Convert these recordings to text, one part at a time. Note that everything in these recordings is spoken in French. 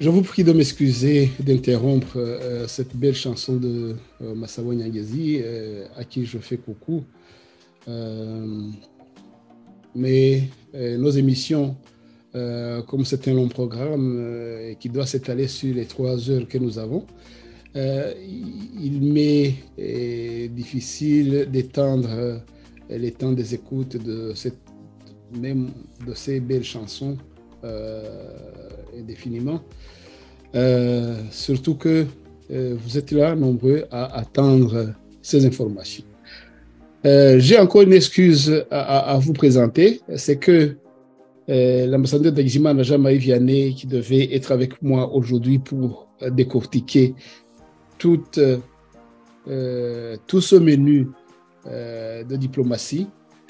Je vous prie de m'excuser d'interrompre cette belle chanson de Massawa Nyangezi, à qui je fais coucou. Euh, mais nos émissions, comme c'est un long programme et qui doit s'étaler sur les 3 heures que nous avons, il m'est difficile d'étendre les temps des écoutes même de ces belles chansons indéfiniment. Surtout que vous êtes là nombreux à attendre ces informations. J'ai encore une excuse à vous présenter, c'est que l'ambassadeur d'Agijima Najamaï Vianney, qui devait être avec moi aujourd'hui pour décortiquer tout ce menu de diplomatie,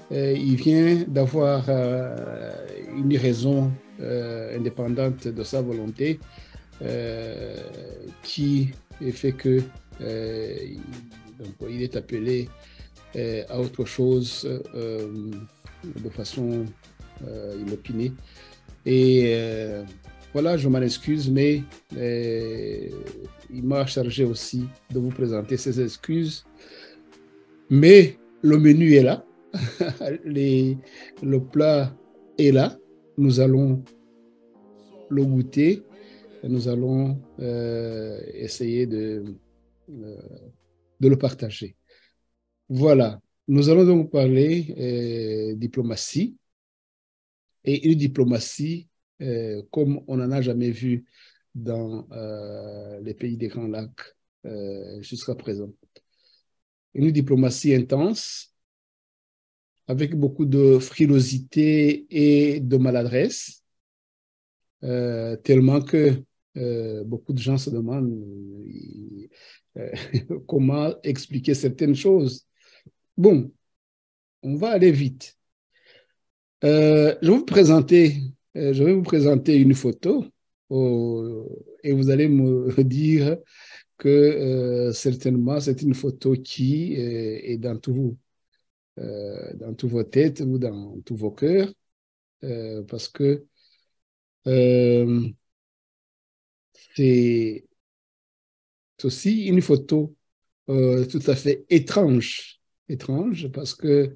il vient d'avoir une raison indépendante de sa volonté qui fait que donc, il est appelé à autre chose de façon inopinée. Et voilà, je m'en excuse, mais il m'a chargé aussi de vous présenter ses excuses. Mais le menu est là, le plat est là, nous allons le goûter, nous allons essayer de le partager. Voilà, nous allons donc parler diplomatie, et une diplomatie comme on n'en a jamais vu dans les pays des Grands Lacs jusqu'à présent. Une diplomatie intense, avec beaucoup de frilosité et de maladresse, tellement que beaucoup de gens se demandent comment expliquer certaines choses. Bon, on va aller vite. Je vais vous présenter une photo et vous allez me dire que certainement c'est une photo qui est dans toutes vos têtes ou dans tous vos cœurs, parce que c'est aussi une photo tout à fait étrange parce que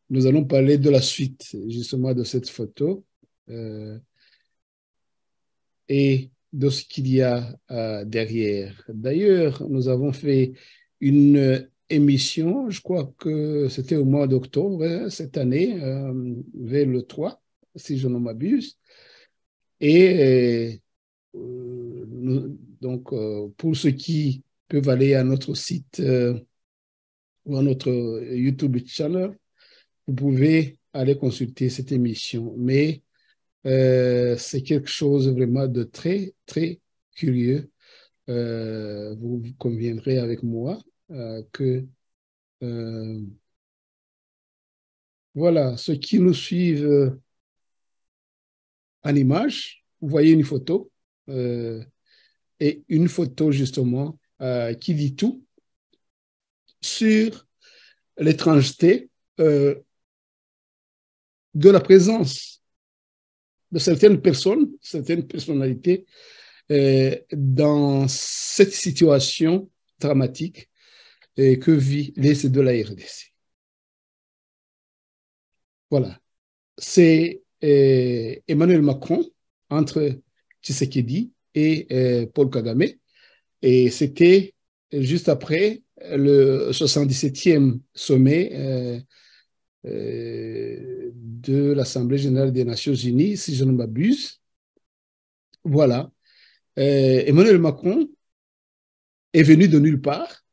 nous allons parler de la suite justement de cette photo et de ce qu'il y a derrière. D'ailleurs, nous avons fait une émission, je crois que c'était au mois d'octobre cette année, vers le 3, si je ne m'abuse. Et donc, pour ceux qui peuvent aller à notre site ou à notre YouTube channel, vous pouvez aller consulter cette émission. Mais c'est quelque chose vraiment de très, très curieux. Vous conviendrez avec moi que voilà, ceux qui nous suivent en image, vous voyez une photo, et une photo justement qui dit tout sur l'étrangeté de la présence de certaines personnes, certaines personnalités dans cette situation dramatique que vit l'Est de la RDC. Voilà. C'est Emmanuel Macron entre Tshisekedi et Paul Kagame. Et c'était juste après le 77e sommet de l'Assemblée générale des Nations unies, si je ne m'abuse. Voilà. Emmanuel Macron est venu de nulle part.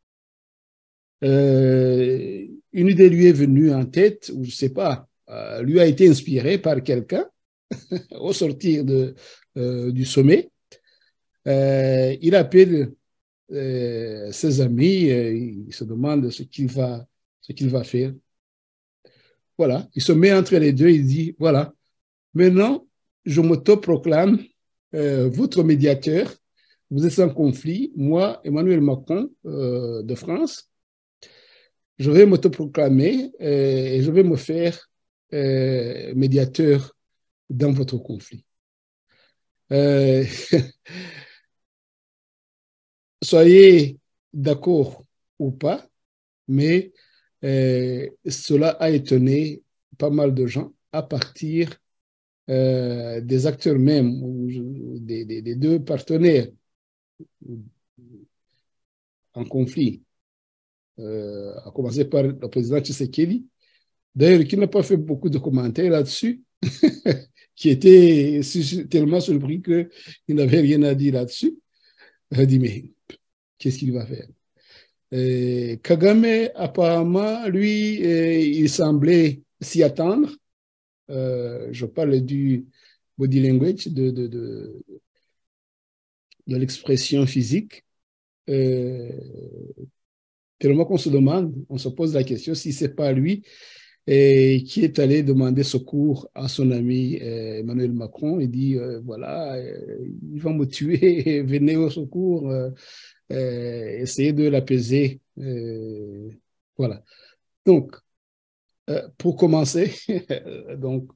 Une idée lui est venue en tête, ou je ne sais pas, lui a été inspirée par quelqu'un au sortir du sommet. Il appelle ses amis, il se demande ce qu'il va faire. Voilà, il se met entre les deux, il dit, voilà, maintenant, je m'autoproclame votre médiateur, vous êtes en conflit, moi, Emmanuel Macron de France, je vais m'autoproclamer et je vais me faire médiateur dans votre conflit. Euh, Soyez d'accord ou pas, mais cela a étonné pas mal de gens à partir des acteurs même, ou des deux partenaires en conflit, à commencer par le président Tshisekedi, d'ailleurs, qui n'a pas fait beaucoup de commentaires là-dessus, qui était tellement surpris qu'il n'avait rien à dire là-dessus. Il a dit, mais qu'est-ce qu'il va faire? Kagame, apparemment, lui, il semblait s'y attendre. Je parle du body language, de l'expression physique. Euh, Tellement qu'on se demande, on se pose la question si c'est pas lui qui est allé demander secours à son ami Emmanuel Macron. Il dit voilà, ils vont me tuer, venez au secours, essayez de l'apaiser. Voilà. Donc, pour commencer, donc,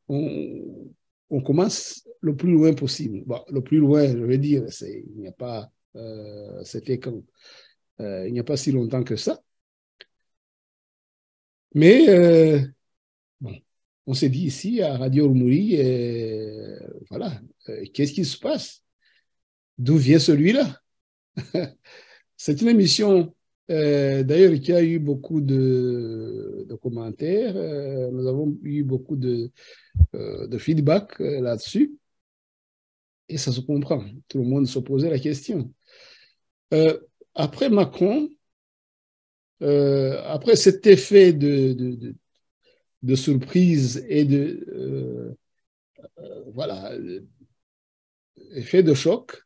on, on commence le plus loin possible. Bon, le plus loin, je veux dire, il n'y a pas, c'était quand, il n'y a pas si longtemps que ça. Mais bon, on s'est dit ici à Radio Rumuri, voilà, qu'est-ce qui se passe? D'où vient celui-là? C'est une émission, d'ailleurs, qui a eu beaucoup de commentaires. Nous avons eu beaucoup de feedback là-dessus. Et ça se comprend. Tout le monde se posait la question. Euh, Après Macron, après cet effet de surprise et voilà, effet de choc,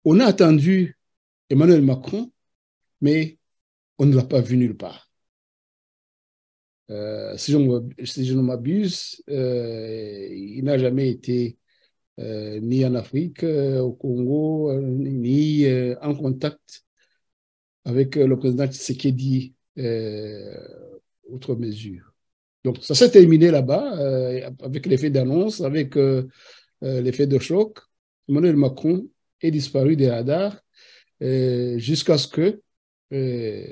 on a attendu Emmanuel Macron, mais on ne l'a pas vu nulle part. Si je ne m'abuse, il n'a jamais été ni en Afrique, au Congo, ni en contact avec le président Tshisekedi, outre mesure. Donc, ça s'est terminé là-bas, avec l'effet d'annonce, avec l'effet de choc. Emmanuel Macron est disparu des radars jusqu'à ce que, euh,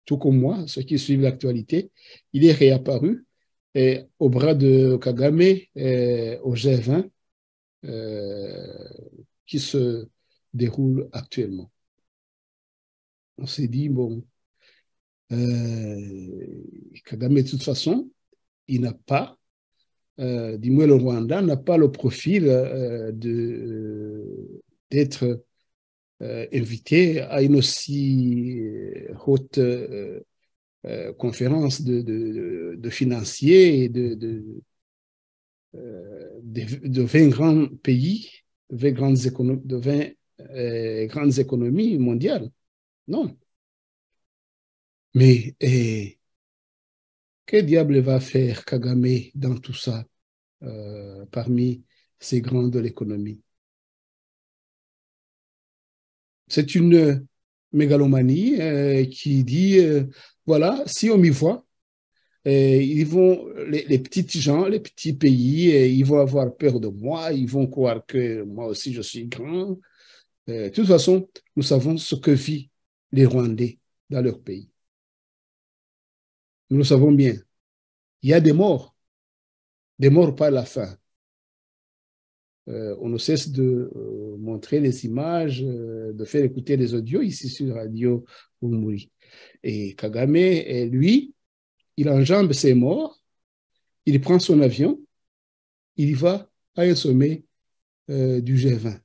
tout comme moi, ceux qui suivent l'actualité, il est réapparu au bras de Kagame au G20 qui se déroule actuellement. On s'est dit, bon, Kagame, de toute façon, il n'a pas, du moins le Rwanda, n'a pas le profil d'être invité à une aussi haute conférence de financiers et de 20 grands pays, 20 de 20 grandes économies mondiales. Non. Mais que diable va faire Kagame dans tout ça, parmi ces grands de l'économie? C'est une mégalomanie qui dit, voilà, si on m'y voit, ils vont, les petits gens, les petits pays, ils vont avoir peur de moi, ils vont croire que moi aussi je suis grand. De toute façon, nous savons ce que vivent les Rwandais dans leur pays. Nous le savons bien. Il y a des morts par la faim. On ne cesse de montrer les images, de faire écouter les audios ici sur Radio Umuri. Et Kagame, lui, il enjambe ses morts, il prend son avion, il va à un sommet du G20.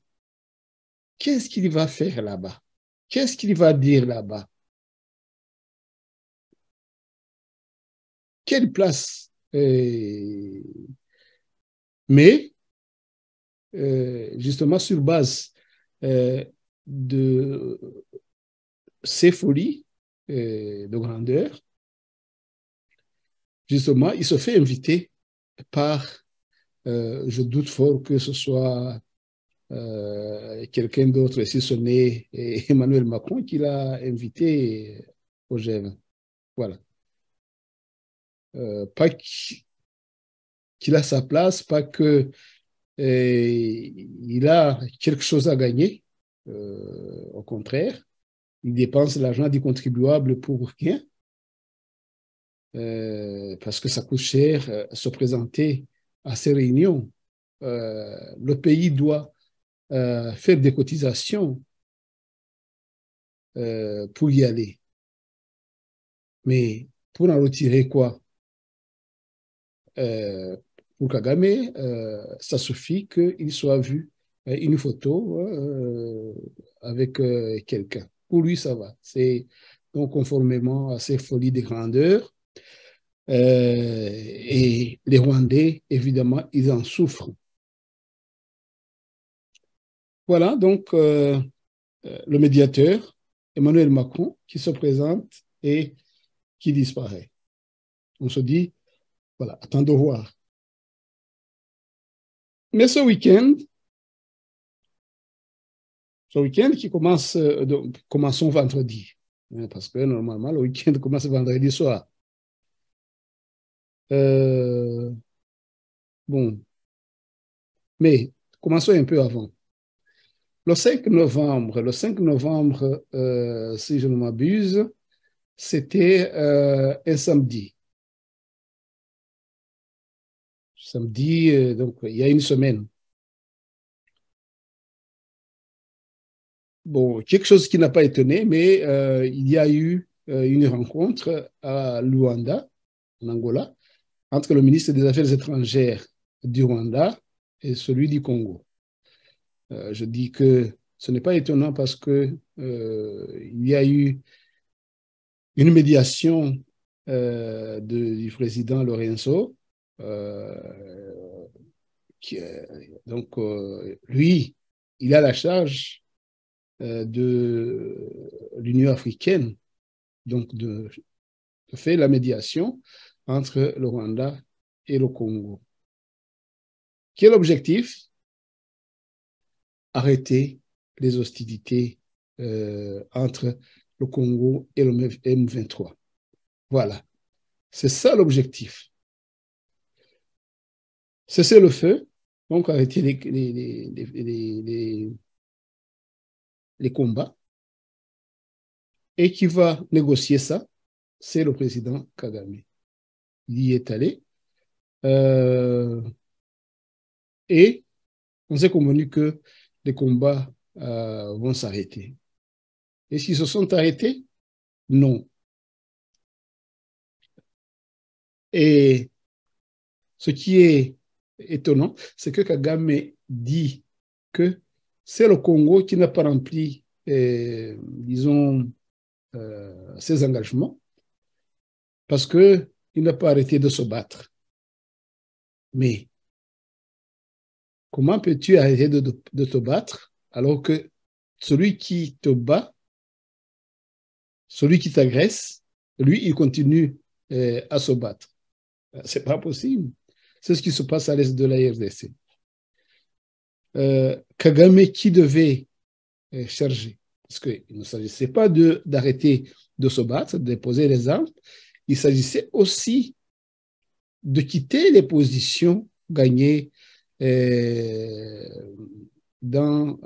Qu'est-ce qu'il va faire là-bas? Qu'est-ce qu'il va dire là-bas? Quelle place? Mais, justement, sur base de ces folies de grandeur, justement, il se fait inviter par, je doute fort que ce soit quelqu'un d'autre, si ce n'est Emmanuel Macron, qui l'a invité au G20. Voilà. Pas qu'il a sa place, pas que il a quelque chose à gagner. Au contraire, il dépense l'argent du contribuable pour rien, parce que ça coûte cher se présenter à ces réunions. Le pays doit faire des cotisations pour y aller. Mais pour en retirer quoi? Pour Kagame, ça suffit qu'il soit vu une photo avec quelqu'un. Pour lui, ça va. C'est donc conformément à ces folies de grandeur. Et les Rwandais, évidemment, ils en souffrent. Voilà, donc le médiateur, Emmanuel Macron, qui se présente et qui disparaît. On se dit, voilà, attendons voir. Mais ce week-end qui commence, commençons vendredi, hein, parce que normalement, le week-end commence vendredi soir. Bon, mais commençons un peu avant. Le 5 novembre si je ne m'abuse, c'était un samedi. Samedi, donc il y a une semaine. Bon, quelque chose qui n'a pas étonné, mais il y a eu une rencontre à Luanda, en Angola, entre le ministre des Affaires étrangères du Rwanda et celui du Congo. Je dis que ce n'est pas étonnant parce que il y a eu une médiation du président Lorenzo, qui, donc lui, il a la charge de l'Union africaine, donc de faire la médiation entre le Rwanda et le Congo. Quel objectif? Arrêter les hostilités entre le Congo et le M23. Voilà, c'est ça l'objectif. Cesser le feu, donc arrêter les combats. Et qui va négocier ça, c'est le président Kagame. Il y est allé. Et on s'est convenu que les combats vont s'arrêter. Et s'ils se sont arrêtés? Non. Et ce qui est étonnant, c'est que Kagame dit que c'est le Congo qui n'a pas rempli, disons, ses engagements parce qu'il n'a pas arrêté de se battre. Mais comment peux-tu arrêter de te battre alors que celui qui te bat, celui qui t'agresse, lui, il continue à se battre? C'est pas possible. C'est ce qui se passe à l'est de la RDC. Kagame qui devait charger, parce qu'il ne s'agissait pas d'arrêter de se battre, de déposer les armes, il s'agissait aussi de quitter les positions gagnées dans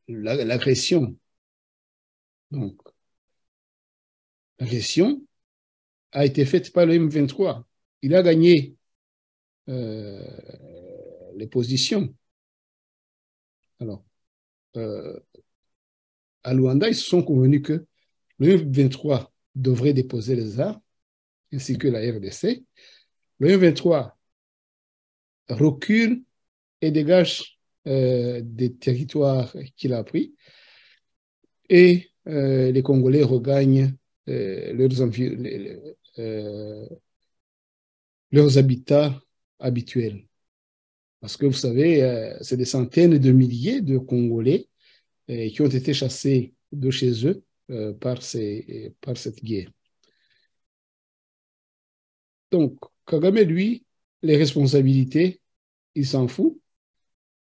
l'agression. Donc, l'agression a été faite par le M23. Il a gagné les positions. Alors, à Luanda, ils se sont convenus que le M23 devrait déposer les armes, ainsi que la RDC. Le M23 recule et dégage des territoires qu'il a pris, et les Congolais regagnent leurs habitats habituels. Parce que vous savez, c'est des centaines de milliers de Congolais qui ont été chassés de chez eux par cette guerre. Donc, Kagame, lui, les responsabilités, il s'en fout,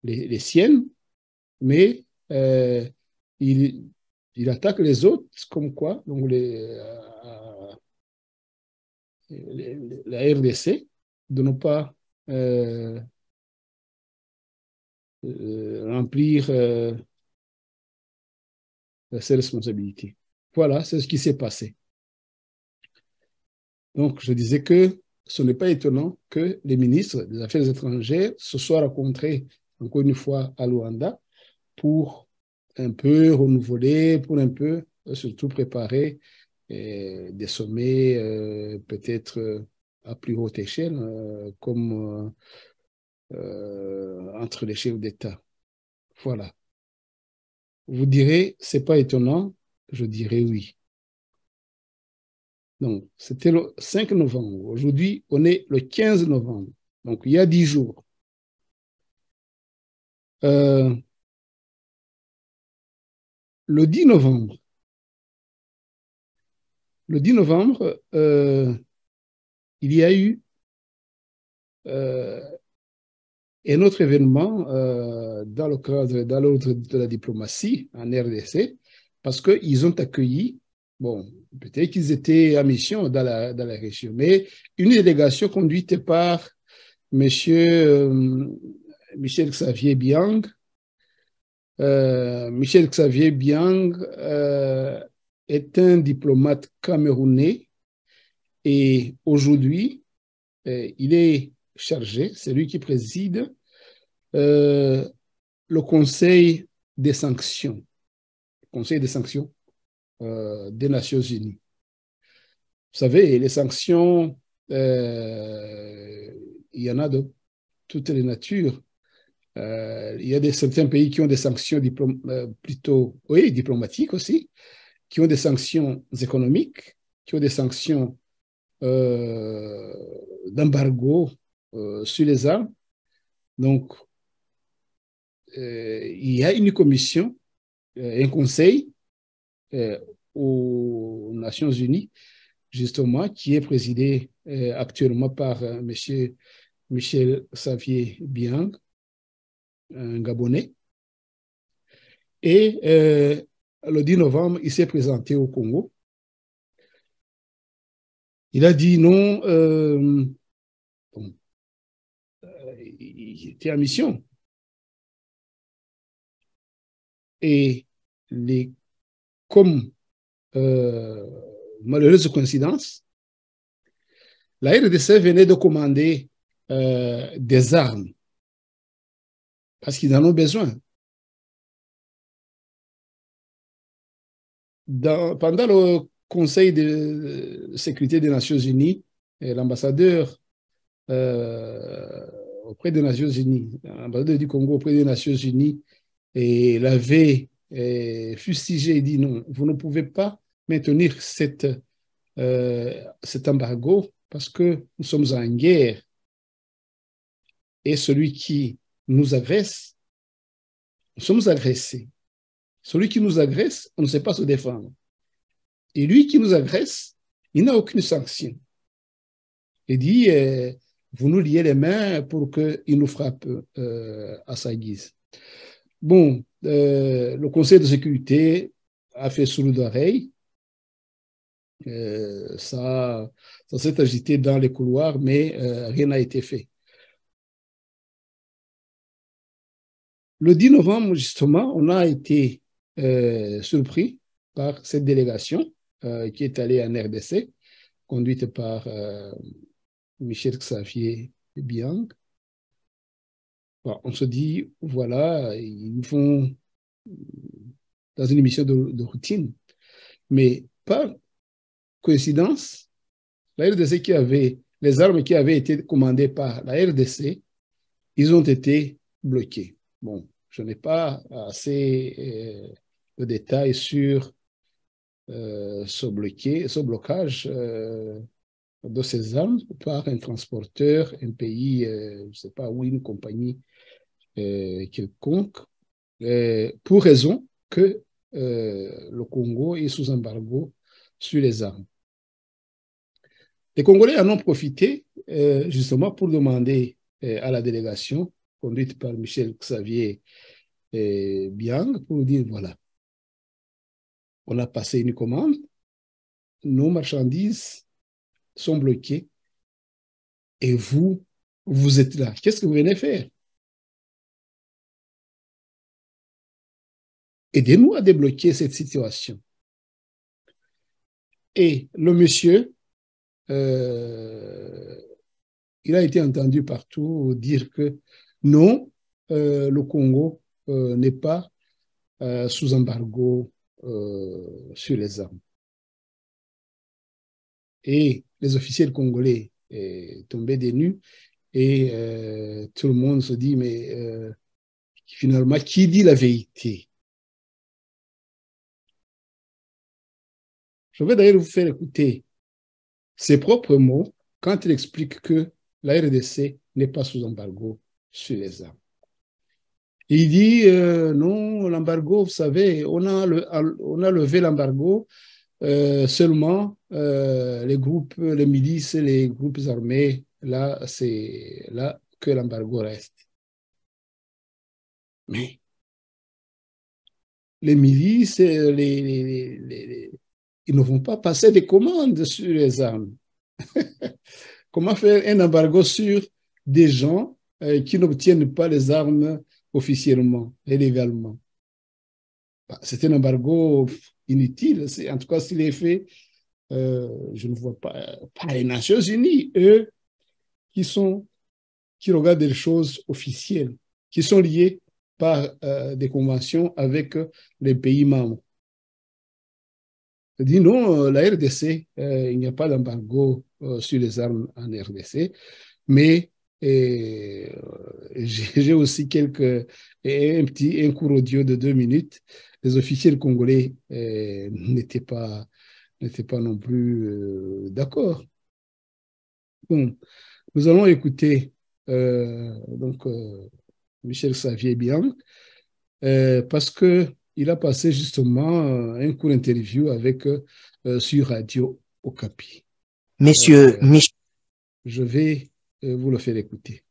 les siennes, mais il attaque les autres comme quoi, donc la RDC de ne pas remplir ses responsabilités. Voilà, c'est ce qui s'est passé. Donc, je disais que ce n'est pas étonnant que les ministres des Affaires étrangères se soient rencontrés encore une fois à Luanda pour un peu renouveler, pour un peu surtout préparer des sommets peut-être à plus haute échelle, comme entre les chefs d'État. Voilà. Vous direz, c'est pas étonnant, je dirais oui. Donc, c'était le 5 novembre. Aujourd'hui, on est le 15 novembre. Donc, il y a 10 jours. Euh, le 10 novembre, le 10 novembre, il y a eu un autre événement dans le cadre, dans l'ordre de la diplomatie en RDC, parce qu'ils ont accueilli, bon, peut-être qu'ils étaient en mission dans la région, mais une délégation conduite par M. Michel Xavier Biang. Michel Xavier Biang est un diplomate camerounais et aujourd'hui, il est chargé, c'est lui qui préside euh, le Conseil des sanctions, Conseil des sanctions des Nations Unies. Vous savez, les sanctions, il y en a de toutes les natures. Il y a certains pays qui ont des sanctions plutôt, oui, diplomatiques aussi, qui ont des sanctions économiques, qui ont des sanctions euh, d'embargo sur les armes. Donc, il y a une commission, un conseil euh, aux Nations Unies, justement, qui est présidé actuellement par M. Michel Xavier Biang, un Gabonais. Et le 10 novembre, il s'est présenté au Congo. Il a dit non, bon, il était en mission. Et comme malheureuse coïncidence, la RDC venait de commander des armes parce qu'ils en ont besoin. Pendant le Conseil de sécurité des Nations Unies, l'ambassadeur auprès des Nations Unies, l'ambassadeur du Congo auprès des Nations Unies, et l'avait fustigé et dit non, vous ne pouvez pas maintenir cet embargo parce que nous sommes en guerre et celui qui nous agresse, nous sommes agressés. Celui qui nous agresse, on ne sait pas se défendre. Et lui qui nous agresse, il n'a aucune sanction. Il dit, vous nous liez les mains pour qu'il nous frappe à sa guise. Bon, le Conseil de sécurité a fait sourd d'oreille. Ça s'est agité dans les couloirs, mais rien n'a été fait. Le 10 novembre, justement, on a été surpris par cette délégation qui est allée en RDC, conduite par Michel Xavier Biang. Bon, on se dit, voilà, ils vont dans une mission de routine. Mais par coïncidence, la RDC qui avait, les armes qui avaient été commandées par la RDC, ils ont été bloqués. Bon, je n'ai pas assez de détails sur ce blocage de ces armes par un transporteur, un pays, je ne sais pas où, une compagnie quelconque, pour raison que le Congo est sous embargo sur les armes. Les Congolais en ont profité justement pour demander à la délégation conduite par Michel Xavier Biang pour dire voilà, on a passé une commande, nos marchandises sont bloqués et vous, vous êtes là. Qu'est-ce que vous venez faire? Aidez-nous à débloquer cette situation. Et le monsieur, il a été entendu partout dire que non, le Congo n'est pas sous embargo sur les armes. Et les officiels congolais tombaient des nues et tout le monde se dit, mais finalement, qui dit la vérité? Je vais d'ailleurs vous faire écouter ses propres mots quand il explique que la RDC n'est pas sous embargo sur les armes. Il dit, non, l'embargo, vous savez, on a levé l'embargo, seulement les groupes, les milices, les groupes armés, là, c'est là que l'embargo reste. Mais les milices, ils ne vont pas passer des commandes sur les armes. Comment faire un embargo sur des gens qui n'obtiennent pas les armes officiellement et légalement? C'est un embargo inutile. En tout cas, s'il est fait, je ne vois pas les Nations Unies, eux, qui regardent des choses officielles, qui sont liées par des conventions avec les pays membres. Je dis non, la RDC, il n'y a pas d'embargo sur les armes en RDC, mais j'ai aussi un court audio de 2 minutes. Les officiels congolais n'étaient pas non plus d'accord. Bon, nous allons écouter Michel Xavier Biang parce qu'il a passé justement un court interview avec sur Radio Okapi. Monsieur Michel. Je vais vous le faire écouter.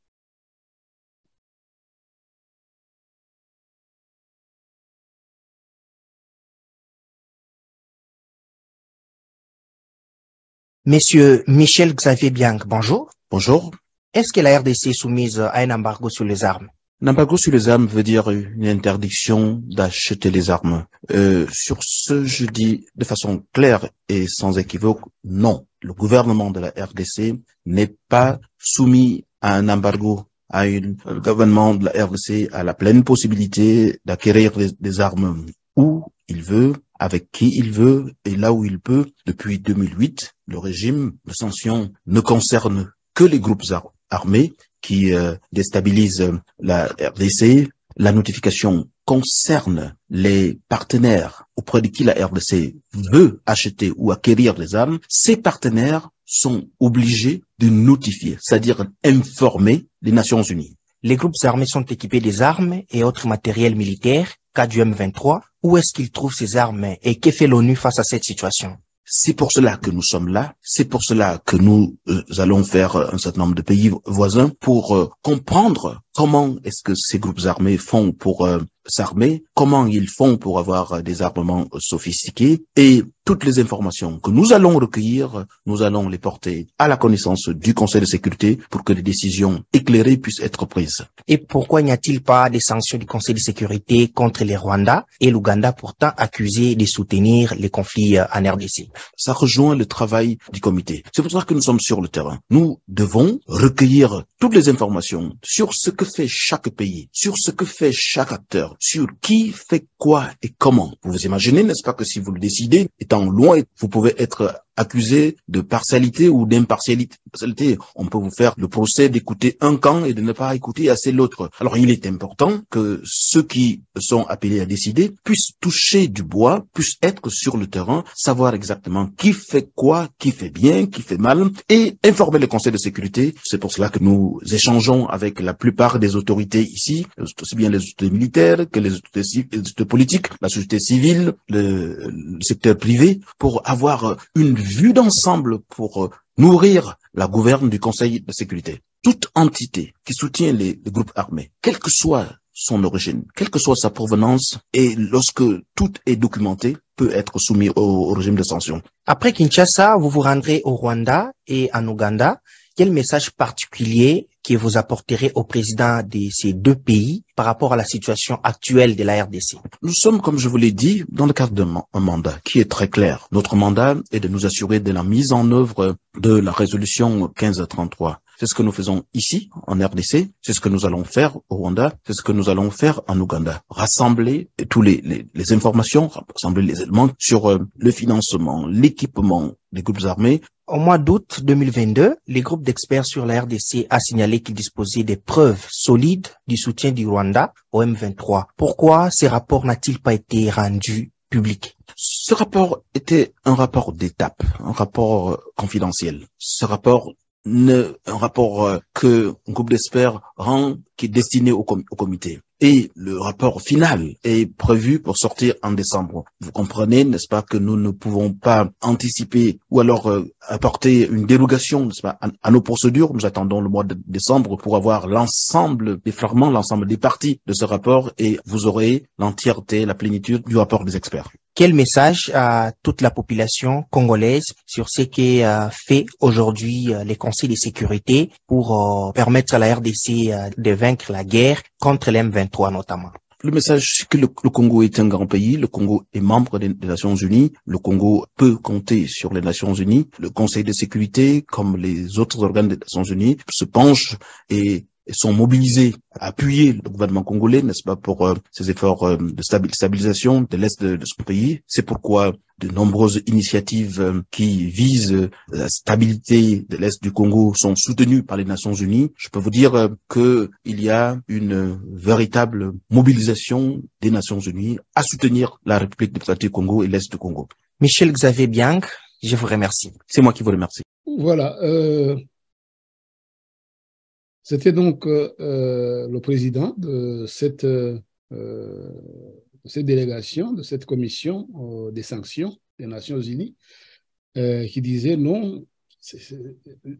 Monsieur Michel Xavier Biang, bonjour. Bonjour. Est-ce que la RDC est soumise à un embargo sur les armes? Un embargo sur les armes veut dire une interdiction d'acheter les armes. Sur ce, je dis de façon claire et sans équivoque, non. Le gouvernement de la RDC n'est pas soumis à un embargo. Le gouvernement de la RDC a la pleine possibilité d'acquérir des armes où il veut, avec qui il veut et là où il peut. Depuis 2008, le régime de sanctions ne concerne que les groupes armés qui déstabilisent la RDC. La notification concerne les partenaires auprès de qui la RDC veut acheter ou acquérir des armes. Ces partenaires sont obligés de notifier, c'est-à-dire informer les Nations Unies. Les groupes armés sont équipés des armes et autres matériels militaires, cas du M23. Où est-ce qu'ils trouvent ces armes et que fait l'ONU face à cette situation? C'est pour cela que nous sommes là. C'est pour cela que nous allons faire un certain nombre de pays voisins pour comprendre comment est-ce que ces groupes armés font pour s'armer, comment ils font pour avoir des armements sophistiqués, et toutes les informations que nous allons recueillir, nous allons les porter à la connaissance du Conseil de sécurité pour que des décisions éclairées puissent être prises. Et pourquoi n'y a-t-il pas des sanctions du Conseil de sécurité contre les Rwandais et l'Ouganda pourtant accusés de soutenir les conflits en RDC? Ça rejoint le travail du comité. C'est pour ça que nous sommes sur le terrain. Nous devons recueillir toutes les informations sur ce que fait chaque pays, sur ce que fait chaque acteur, sur qui fait quoi et comment. Vous vous imaginez, n'est-ce pas, que si vous le décidez, étant loin, vous pouvez être accusé de partialité ou d'impartialité. On peut vous faire le procès d'écouter un camp et de ne pas écouter assez l'autre. Alors il est important que ceux qui sont appelés à décider puissent toucher du bois, puissent être sur le terrain, savoir exactement qui fait quoi, qui fait bien, qui fait mal, et informer le Conseil de sécurité. C'est pour cela que nous échangeons avec la plupart des autorités ici, aussi bien les autorités militaires que les autorités politiques, la société civile, le secteur privé, pour avoir une vue d'ensemble pour nourrir la gouverne du Conseil de sécurité. Toute entité qui soutient les groupes armés, quelle que soit son origine, quelle que soit sa provenance, et lorsque tout est documenté, peut être soumis au régime de sanctions. Après Kinshasa, vous vous rendrez au Rwanda et en Ouganda. Quel message particulier que vous apporterez au président de ces deux pays par rapport à la situation actuelle de la RDC? Nous sommes, comme je vous l'ai dit, dans le cadre d'un mandat qui est très clair. Notre mandat est de nous assurer de la mise en œuvre de la résolution 1533. C'est ce que nous faisons ici, en RDC. C'est ce que nous allons faire au Rwanda. C'est ce que nous allons faire en Ouganda. Rassembler tous les informations, rassembler les éléments sur le financement, l'équipement des groupes armés. Au mois d'août 2022, les groupes d'experts sur la RDC a signalé qu'ils disposaient des preuves solides du soutien du Rwanda au M23. Pourquoi ces rapports n'a-t-il pas été rendu public? Ce rapport était un rapport d'étape, un rapport confidentiel. Ce rapport un rapport que un groupe d'experts rend, qui est destiné au comité. Et le rapport final est prévu pour sortir en décembre. Vous comprenez, n'est-ce pas, que nous ne pouvons pas anticiper ou alors apporter une dérogation, n'est-ce pas, à nos procédures. Nous attendons le mois de décembre pour avoir l'ensemble des fragments, l'ensemble des parties de ce rapport, et vous aurez l'entièreté, la plénitude du rapport des experts. Quel message à toute la population congolaise sur ce que fait aujourd'hui les conseils de sécurité pour permettre à la RDC de vaincre la guerre contre l'M23 notamment? Le message, c'est que le Congo est un grand pays, le Congo est membre des Nations Unies, le Congo peut compter sur les Nations Unies, le Conseil de sécurité, comme les autres organes des Nations Unies, se penchent et sont mobilisés à appuyer le gouvernement congolais, n'est-ce pas, pour ces efforts de stabilisation de l'Est de ce pays. C'est pourquoi de nombreuses initiatives qui visent la stabilité de l'Est du Congo sont soutenues par les Nations Unies. Je peux vous dire que il y a une véritable mobilisation des Nations Unies à soutenir la République démocratique du Congo et l'Est du Congo. Michel Xavier Biang, je vous remercie. C'est moi qui vous remercie. Voilà. C'était donc le président de cette délégation, de cette commission des sanctions des Nations Unies, qui disait non,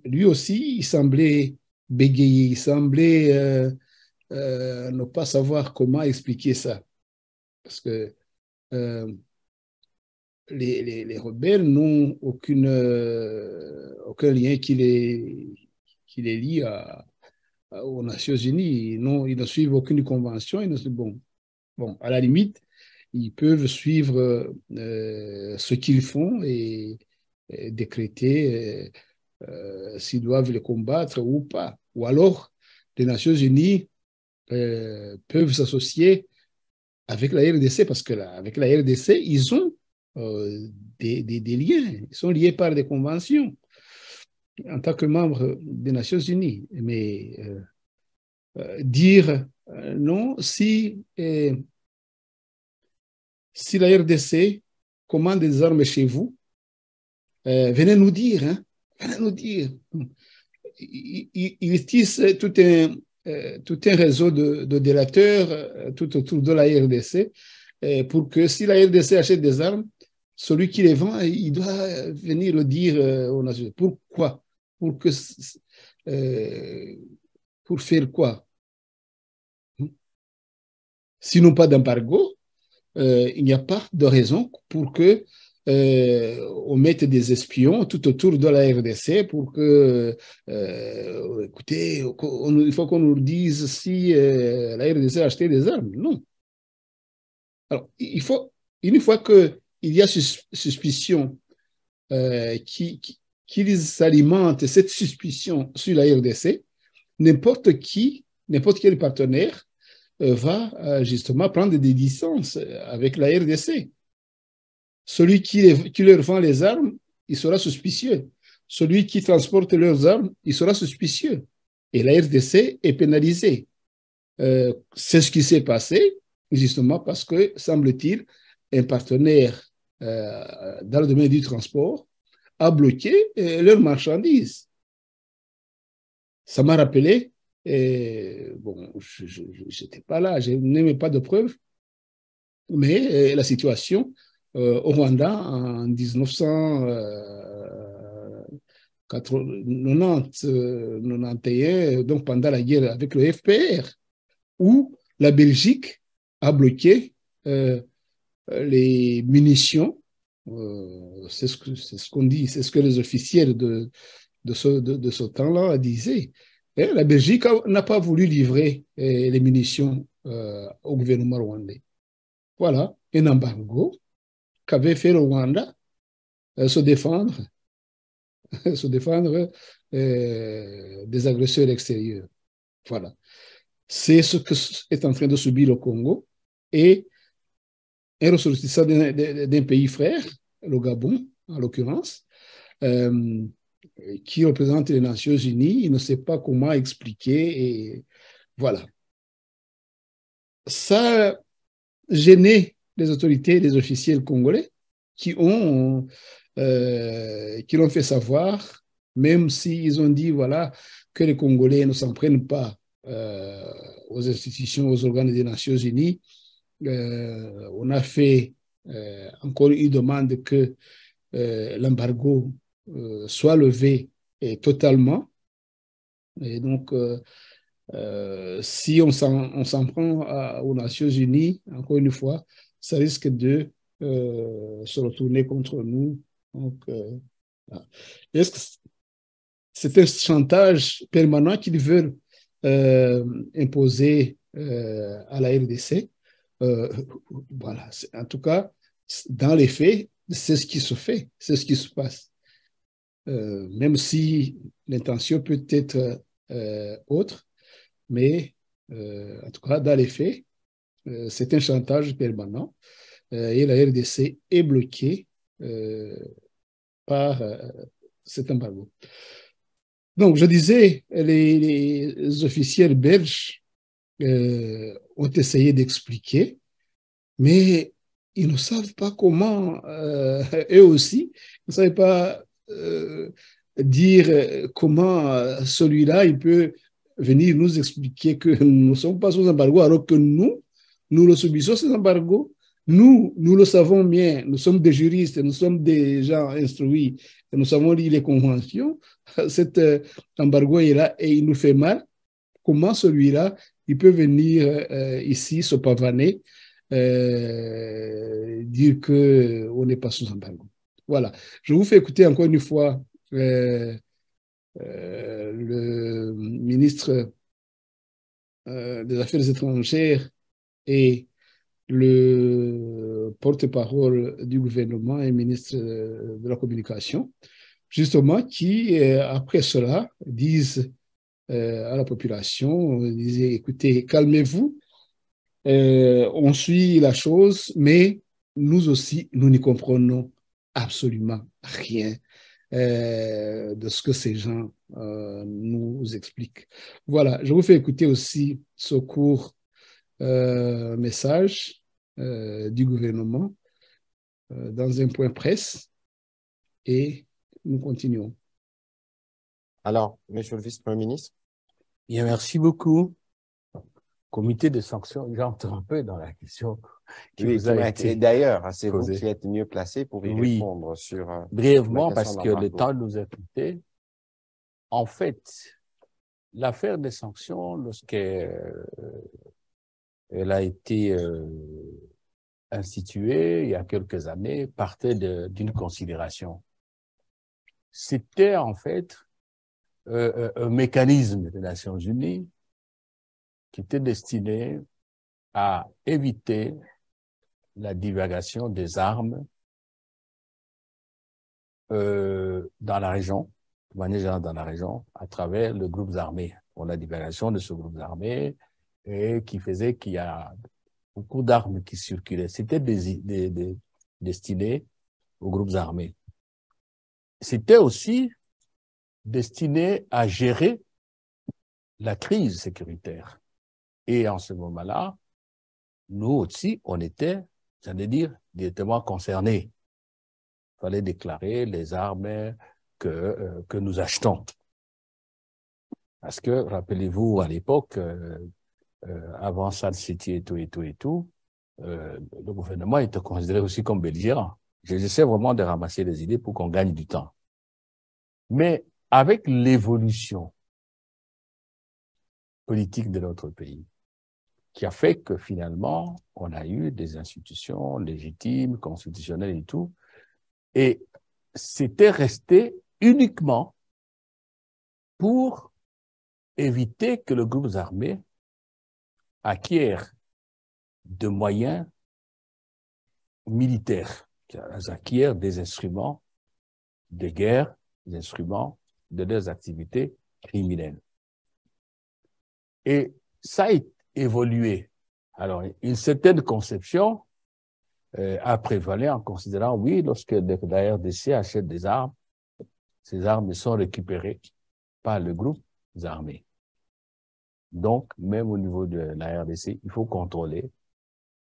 lui aussi, il semblait bégayer, il semblait ne pas savoir comment expliquer ça. Parce que les rebelles n'ont aucun lien qui les lie aux Nations Unies. Ils ne suivent aucune convention. Bon, à la limite, ils peuvent suivre ce qu'ils font et décréter s'ils doivent les combattre ou pas. Ou alors, les Nations Unies peuvent s'associer avec la RDC, parce que avec la RDC, ils ont des liens. Ils sont liés par des conventions en tant que membres des Nations Unies. Mais dire non, si la RDC commande des armes chez vous, venez nous dire, hein, venez nous dire. Ils tissent tout un réseau de délateurs tout autour de la RDC pour que si la RDC achète des armes, celui qui les vend, il doit venir le dire aux Nations Unies. Pourquoi? Pour faire quoi? Sinon pas d'embargo, il n'y a pas de raison pour que on mette des espions tout autour de la RDC pour que, écoutez, il faut qu'on nous dise si la RDC a acheté des armes. Non. Alors, une fois qu'il y a suspicion qu'ils alimentent cette suspicion sur la RDC, n'importe quel partenaire va justement prendre des distances avec la RDC. Celui qui leur vend les armes, il sera suspicieux. Celui qui transporte leurs armes, il sera suspicieux. Et la RDC est pénalisée. C'est ce qui s'est passé, justement parce que, semble-t-il, un partenaire dans le domaine du transport a bloqué leurs marchandises. Ça m'a rappelé, bon, je n'étais pas là, je n'avais pas de preuves, mais la situation au Rwanda en 1991, donc pendant la guerre avec le FPR, où la Belgique a bloqué les munitions. C'est ce qu'on dit, c'est ce que les officiels de ce temps-là disaient. Et la Belgique n'a pas voulu livrer les munitions au gouvernement rwandais. Voilà, un embargo qu'avait fait le Rwanda se défendre, se défendre des agresseurs extérieurs. Voilà. C'est ce que est en train de subir le Congo et un ressortissant d'un pays frère, le Gabon en l'occurrence, qui représente les Nations Unies. Il ne sait pas comment expliquer et voilà. Ça a gêné les autorités et les officiels congolais qui l'ont fait savoir, même s'ils ont dit voilà, que les Congolais ne s'en prennent pas aux institutions, aux organes des Nations Unies. On a fait encore une demande que l'embargo soit levé totalement. Et donc, si on s'en prend aux Nations Unies, encore une fois, ça risque de se retourner contre nous. Donc, est-ce que c'est un chantage permanent qu'ils veulent imposer à la RDC? Voilà. En tout cas, dans les faits, c'est ce qui se fait, c'est ce qui se passe. Même si l'intention peut être autre, mais en tout cas, dans les faits, c'est un chantage permanent et la RDC est bloquée par cet embargo. Donc, je disais, les officiels belges ont essayé d'expliquer, mais ils ne savent pas comment, eux aussi, ils ne savent pas dire comment celui-là, il peut venir nous expliquer que nous ne sommes pas sous embargo, alors que nous le subissons, cet embargo. Nous le savons bien, nous sommes des juristes, nous sommes des gens instruits, et nous savons lire les conventions. Cet embargo est là et il nous fait mal. Comment celui-là, il peut venir ici se pavaner, dire qu'on n'est pas sous embargo. Voilà. Je vous fais écouter encore une fois le ministre des Affaires étrangères et le porte-parole du gouvernement et ministre de la Communication, justement, qui, après cela, disent à la population, disait, écoutez, calmez-vous, on suit la chose, mais nous aussi, nous n'y comprenons absolument rien de ce que ces gens nous expliquent. Voilà, je vous fais écouter aussi ce court message du gouvernement dans un point presse et nous continuons. Alors, Monsieur le Vice-Premier ministre. Bien, merci beaucoup. Comité de sanctions, j'entre un peu dans la question qui vous a été d'ailleurs, c'est vous posée. qui êtes mieux placé pour y répondre sur brièvement, parce que le temps nous est coûté. En fait, l'affaire des sanctions, lorsqu'elle a été instituée il y a quelques années, partait d'une considération. C'était en fait un mécanisme des Nations Unies qui était destiné à éviter la divagation des armes dans la région, de manière générale dans la région, à travers les groupes armés. Pour la divagation de ce groupe armé et qui faisait qu'il y a beaucoup d'armes qui circulaient. C'était destiné aux groupes armés. C'était aussi destiné à gérer la crise sécuritaire. Et en ce moment-là, nous aussi, on était, j'allais dire, directement concernés. Il fallait déclarer les armes que nous achetons. Parce que, rappelez-vous, à l'époque, avant Sad City et tout, le gouvernement était considéré aussi comme belligérant. J'essaie vraiment de ramasser des idées pour qu'on gagne du temps. Mais avec l'évolution politique de notre pays, qui a fait que finalement, on a eu des institutions légitimes, constitutionnelles et tout. Et c'était resté uniquement pour éviter que le groupe armé acquiert de moyens militaires, acquiert des instruments de guerre, des instruments de leurs activités criminelles. Et ça a évolué. Alors, une certaine conception a prévalu en considérant, oui, lorsque la RDC achète des armes, ces armes sont récupérées par le groupe armé. Donc, même au niveau de la RDC, il faut contrôler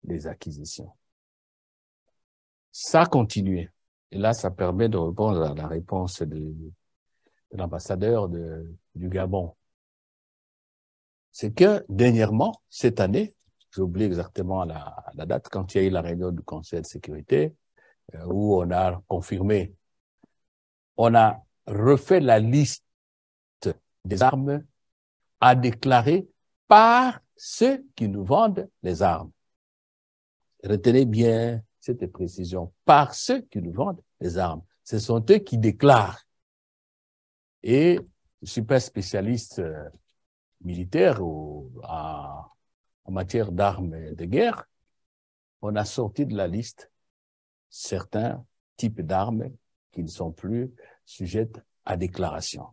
les acquisitions. Ça a continué. Et là, ça permet de répondre à la réponse de l'ambassadeur du Gabon. C'est que, dernièrement, cette année, j'ai oublié exactement la date, quand il y a eu la réunion du Conseil de sécurité, où on a confirmé, on a refait la liste des armes à déclarer par ceux qui nous vendent les armes. Retenez bien cette précision, par ceux qui nous vendent les armes. Ce sont eux qui déclarent. Et je ne suis pas spécialiste militaire ou en matière d'armes de guerre. On a sorti de la liste certains types d'armes qui ne sont plus sujettes à déclaration.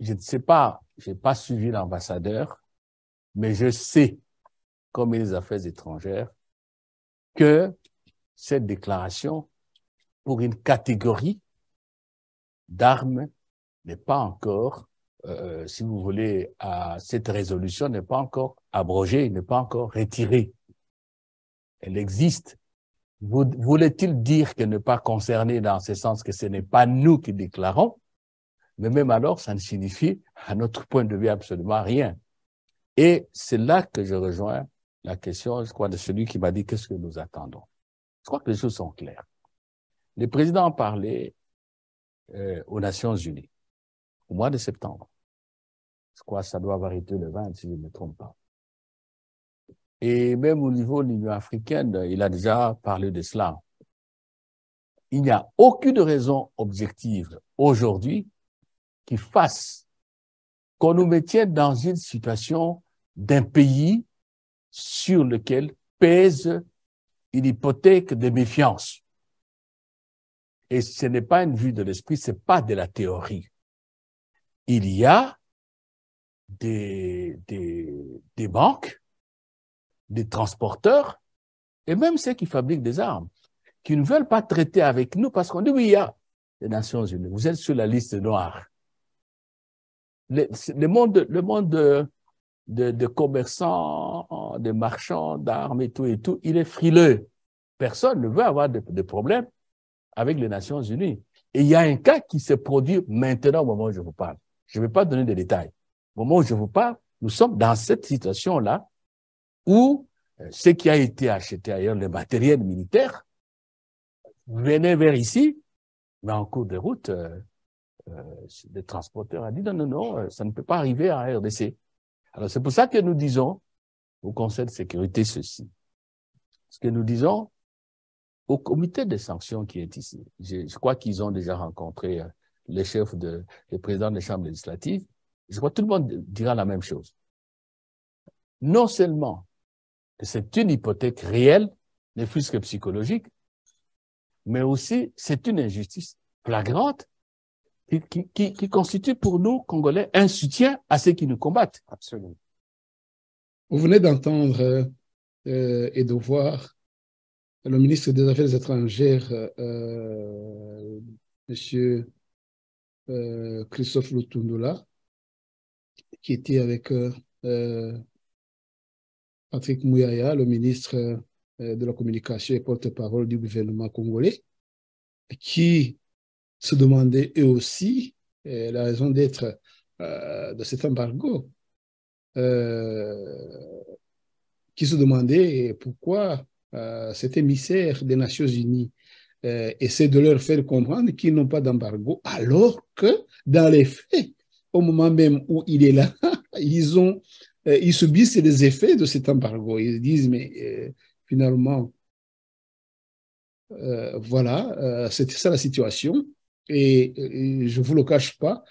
Je ne sais pas, je n'ai pas suivi l'ambassadeur, mais je sais, comme ministre des Affaires étrangères, que cette déclaration, pour une catégorie d'armes, n'est pas encore, si vous voulez, cette résolution n'est pas encore abrogée, n'est pas encore retirée. Elle existe. Voulait-il dire qu'elle n'est pas concernée dans ce sens que ce n'est pas nous qui déclarons? Mais même alors, ça ne signifie, à notre point de vue, absolument rien. Et c'est là que je rejoins la question, je crois, de celui qui m'a dit qu'est-ce que nous attendons. Je crois que les choses sont claires. Le président a parlé aux Nations Unies au mois de septembre. Je crois que ça doit avoir été le 20, si je ne me trompe pas. Et même au niveau de l'Union africaine, il a déjà parlé de cela. Il n'y a aucune raison objective aujourd'hui qui fasse qu'on nous maintienne dans une situation d'un pays sur lequel pèse une hypothèque de méfiance. Et ce n'est pas une vue de l'esprit, ce n'est pas de la théorie. Il y a des banques, des transporteurs, et même ceux qui fabriquent des armes, qui ne veulent pas traiter avec nous parce qu'on dit, oui, il y a les Nations Unies, vous êtes sur la liste noire. Le monde de commerçants, de marchands d'armes et tout, il est frileux. Personne ne veut avoir de problème avec les Nations Unies. Et il y a un cas qui se produit maintenant au moment où je vous parle. Je ne vais pas donner de détails. Au moment où je vous parle, nous sommes dans cette situation-là où ce qui a été acheté ailleurs, le matériel militaire, venait vers ici, mais en cours de route, le transporteur a dit non, ça ne peut pas arriver à RDC. Alors c'est pour ça que nous disons au Conseil de sécurité ceci. Ce que nous disons au comité de sanctions qui est ici. Je crois qu'ils ont déjà rencontré les chefs les présidents des chambres législatives. Je crois que tout le monde dira la même chose. Non seulement que c'est une hypothèque réelle, ne fût-ce que psychologique, mais aussi c'est une injustice flagrante qui constitue pour nous, Congolais, un soutien à ceux qui nous combattent. Absolument. Vous venez d'entendre et de voir le ministre des Affaires étrangères, M. Christophe Lutundula, qui était avec Patrick Mouyaya, le ministre de la Communication et porte-parole du gouvernement congolais, qui se demandaient eux aussi la raison d'être de cet embargo, qui se demandaient pourquoi cet émissaire des Nations Unies essaie de leur faire comprendre qu'ils n'ont pas d'embargo, alors que dans les faits, au moment même où il est là, ils ont ils subissent les effets de cet embargo. Ils disent, mais finalement, voilà, c'était ça la situation. Et je ne vous le cache pas,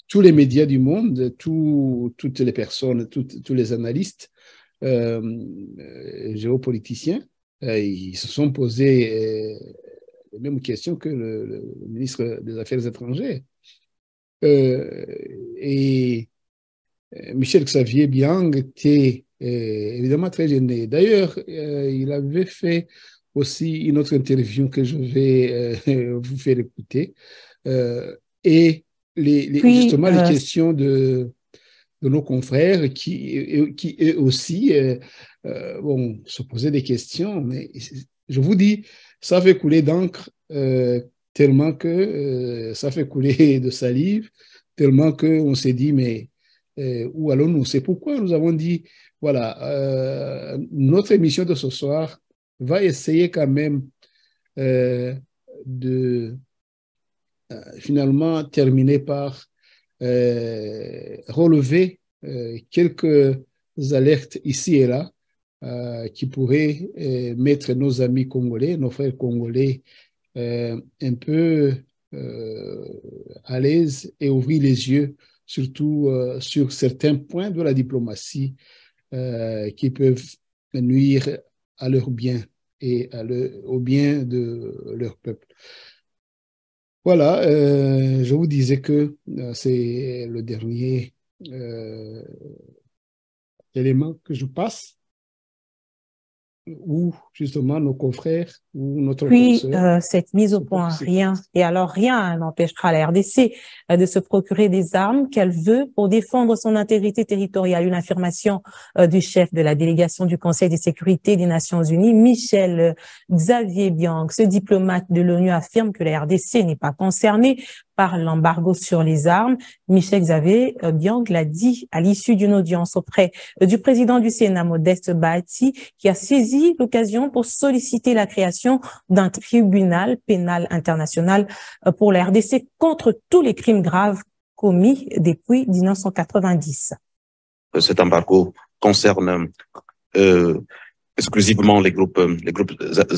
tous les médias du monde, toutes les personnes, tous les analystes géopoliticiens, ils se sont posés les mêmes questions que le ministre des Affaires étrangères. Et Michel Xavier Biang était évidemment très gêné. D'ailleurs, il avait fait aussi une autre interview que je vais vous faire écouter. Et justement, les questions de nos confrères qui eux aussi bon, se posaient des questions. Mais je vous dis, ça fait couler d'encre tellement que ça fait couler de salive, tellement qu'on s'est dit, mais où allons-nous? C'est pourquoi nous avons dit, voilà, notre émission de ce soir va essayer quand même de finalement terminer par relever quelques alertes ici et là qui pourraient mettre nos amis congolais, nos frères congolais un peu à l'aise et ouvrir les yeux, surtout sur certains points de la diplomatie qui peuvent nuire à leur bien et au bien de leur peuple. Voilà, je vous disais que c'est le dernier élément que je passe, où justement nos confrères ou notre consoeur. Cette mise au point, rien. Et alors, rien n'empêchera la RDC de se procurer des armes qu'elle veut pour défendre son intégrité territoriale. Une affirmation du chef de la délégation du Conseil de sécurité des Nations Unies, Michel Xavier Biang. Ce diplomate de l'ONU affirme que la RDC n'est pas concernée par l'embargo sur les armes. Michel Xavier Biang l'a dit à l'issue d'une audience auprès du président du Sénat, Modeste Bahati, qui a saisi l'occasion pour solliciter la création d'un tribunal pénal international pour la RDC contre tous les crimes graves commis depuis 1990. Cet embargo concerne exclusivement les groupes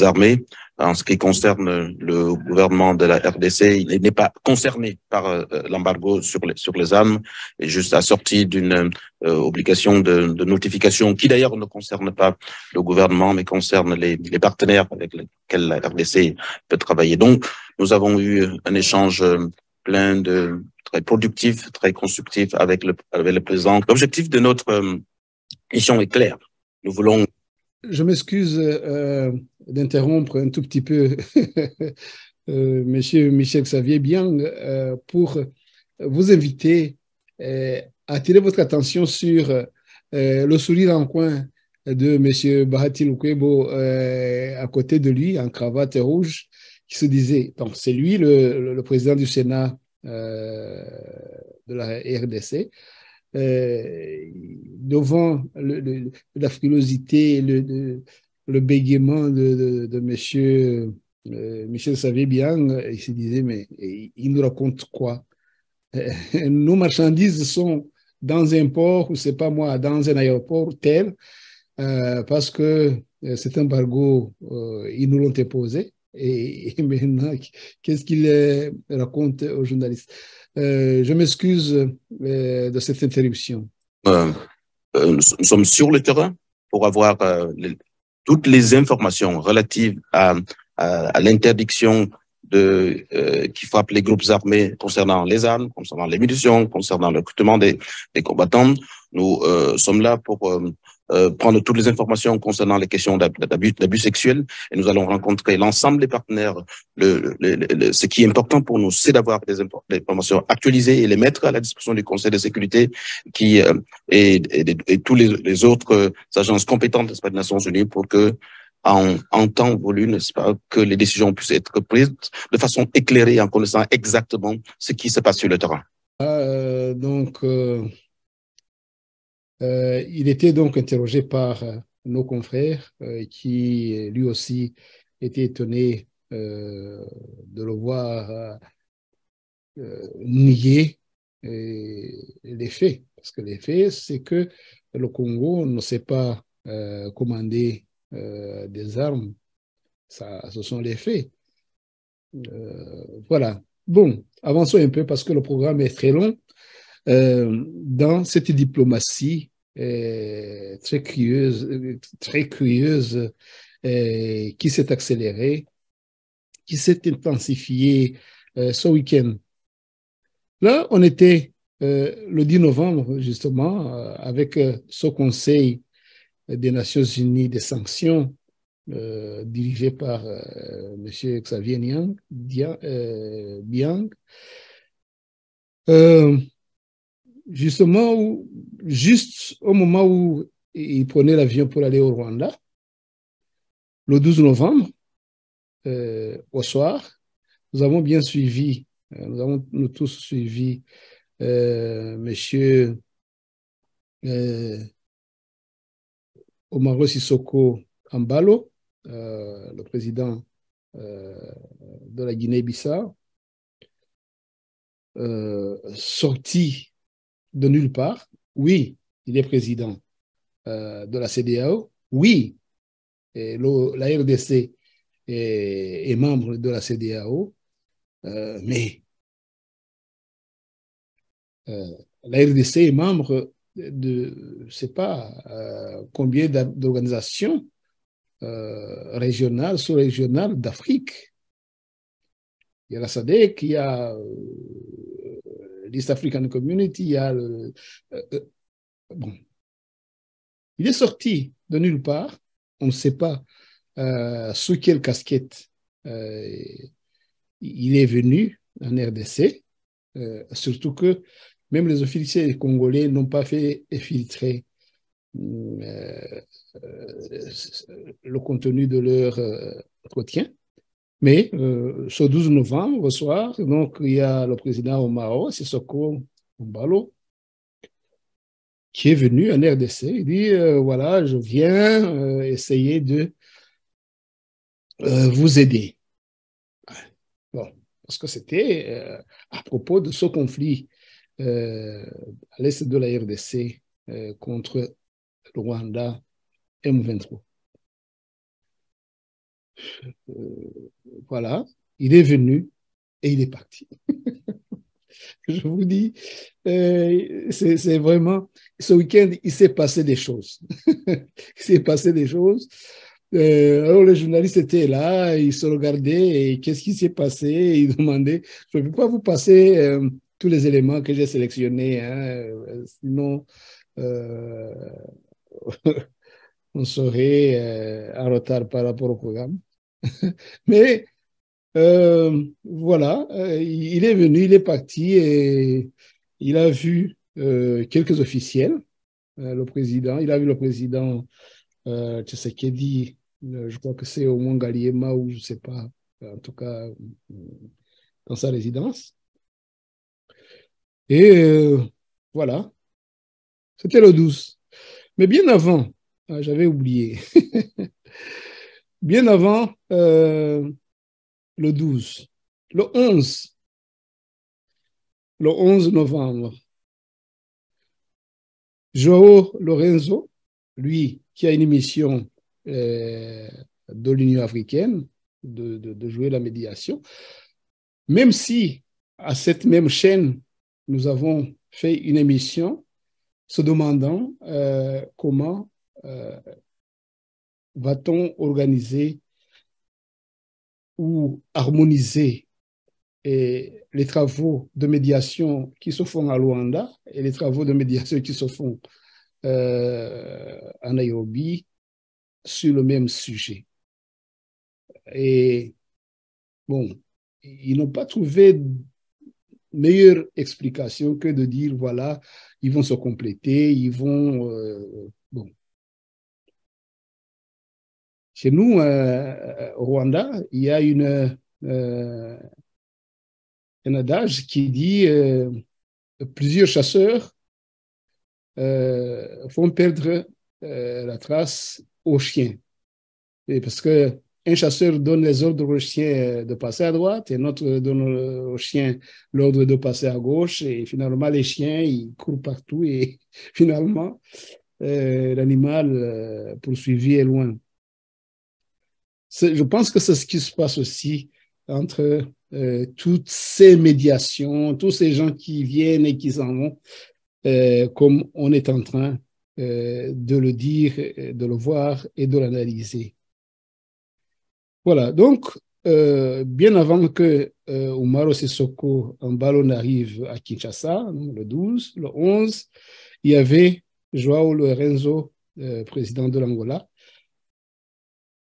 armés. En ce qui concerne le gouvernement de la RDC, il n'est pas concerné par l'embargo sur les armes, et juste assorti d'une obligation de notification qui d'ailleurs ne concerne pas le gouvernement, mais concerne les partenaires avec lesquels la RDC peut travailler. Donc, nous avons eu un échange plein de très productif, très constructif avec le président. L'objectif de notre mission est clair. Nous voulons... Je m'excuse d'interrompre un tout petit peu Monsieur Michel Xavier Biang pour vous inviter à attirer votre attention sur le sourire en coin de Monsieur Bahati Lukwebo à côté de lui, en cravate rouge, qui se disait, donc c'est lui le président du Sénat de la RDC, devant la frilosité, le bégaiement de monsieur Michel Xavier Biang, il se disait, mais il nous raconte quoi? Nos marchandises sont dans un port, ou c'est pas moi, dans un aéroport tel, parce que cet embargo, ils nous l'ont imposé. Et maintenant, qu'est-ce qu'il raconte aux journalistes? Je m'excuse de cette interruption. Nous sommes sur le terrain pour avoir toutes les informations relatives à l'interdiction qui frappe les groupes armés concernant les armes, concernant les munitions, concernant le recrutement des combattants. Nous sommes là pour prendre toutes les informations concernant les questions d'abus sexuels, et nous allons rencontrer l'ensemble des partenaires. Ce qui est important pour nous, c'est d'avoir des informations actualisées et les mettre à la disposition du Conseil de sécurité et tous les autres agences compétentes des Nations Unies pour que en temps voulu, n'est-ce pas, que les décisions puissent être prises de façon éclairée en connaissant exactement ce qui se passe sur le terrain. Il était donc interrogé par nos confrères qui, lui aussi, étaient étonnés de le voir nier les faits. Parce que les faits, c'est que le Congo ne sait pas commander des armes. Ça, ce sont les faits. Voilà. Bon, avançons un peu parce que le programme est très long. Dans cette diplomatie très curieuse qui s'est accélérée, qui s'est intensifiée ce week-end. Là, on était le 10 novembre, justement, avec ce Conseil des Nations Unies des sanctions dirigé par M. Xavier Biang. Justement, juste au moment où il prenait l'avion pour aller au Rwanda, le 12 novembre, au soir, nous avons bien suivi, nous tous suivi M. Omaro Sissoko Ambalo, le président de la Guinée-Bissau, sorti de nulle part. Oui, il est président de la CEDEAO. Oui, la RDC est membre de la CEDEAO, mais la RDC est membre de, je ne sais pas combien d'organisations régionales, sous-régionales d'Afrique. Il y a la SADC, il y a l'East African Community, il y a bon. Il est sorti de nulle part, on ne sait pas sous quelle casquette il est venu en RDC, surtout que même les officiers congolais n'ont pas fait filtrer le contenu de leur entretien. Mais ce 12 novembre, au soir, donc, il y a le président Omaro Sissoko Ambalo qui est venu en RDC. Il dit, voilà, je viens essayer de vous aider. Bon, parce que c'était à propos de ce conflit à l'est de la RDC contre le Rwanda M23. Voilà, il est venu et il est parti. Je vous dis, c'est vraiment, ce week-end, il s'est passé des choses. Il s'est passé des choses. Alors, les journalistes étaient là, ils se regardaient, et qu'est-ce qui s'est passé? Ils demandaient, je ne peux pas vous passer tous les éléments que j'ai sélectionnés, hein, sinon on serait en retard par rapport au programme. Mais voilà, il est venu, il est parti et il a vu quelques officiels, le président, il a vu le président Tshisekedi, je crois que c'est au Mongaliema ou je ne sais pas, en tout cas dans sa résidence. Et voilà, c'était le 12. Mais bien avant, j'avais oublié, bien avant le 12, le 11 novembre, João Lorenzo, lui qui a une mission de l'Union africaine de jouer la médiation, même si à cette même chaîne, nous avons fait une émission se demandant comment va-t-on organiser ou harmoniser les travaux de médiation qui se font à Luanda et les travaux de médiation qui se font à Nairobi sur le même sujet. Et bon, ils n'ont pas trouvé meilleure explication que de dire, voilà, ils vont se compléter, ils vont... bon. Chez nous, au Rwanda, il y a un adage qui dit plusieurs chasseurs font perdre la trace aux chiens. Et parce que un chasseur donne les ordres aux chiens de passer à droite et un autre donne aux chiens l'ordre de passer à gauche et finalement les chiens ils courent partout et finalement l'animal poursuivi est loin. Je pense que c'est ce qui se passe aussi entre toutes ces médiations, tous ces gens qui viennent et qui s'en vont, comme on est en train de le dire, de le voir et de l'analyser. Voilà, donc, bien avant que Umaro Sissoko Embalo n'arrive à Kinshasa, le 12, le 11, il y avait João Lourenço, président de l'Angola,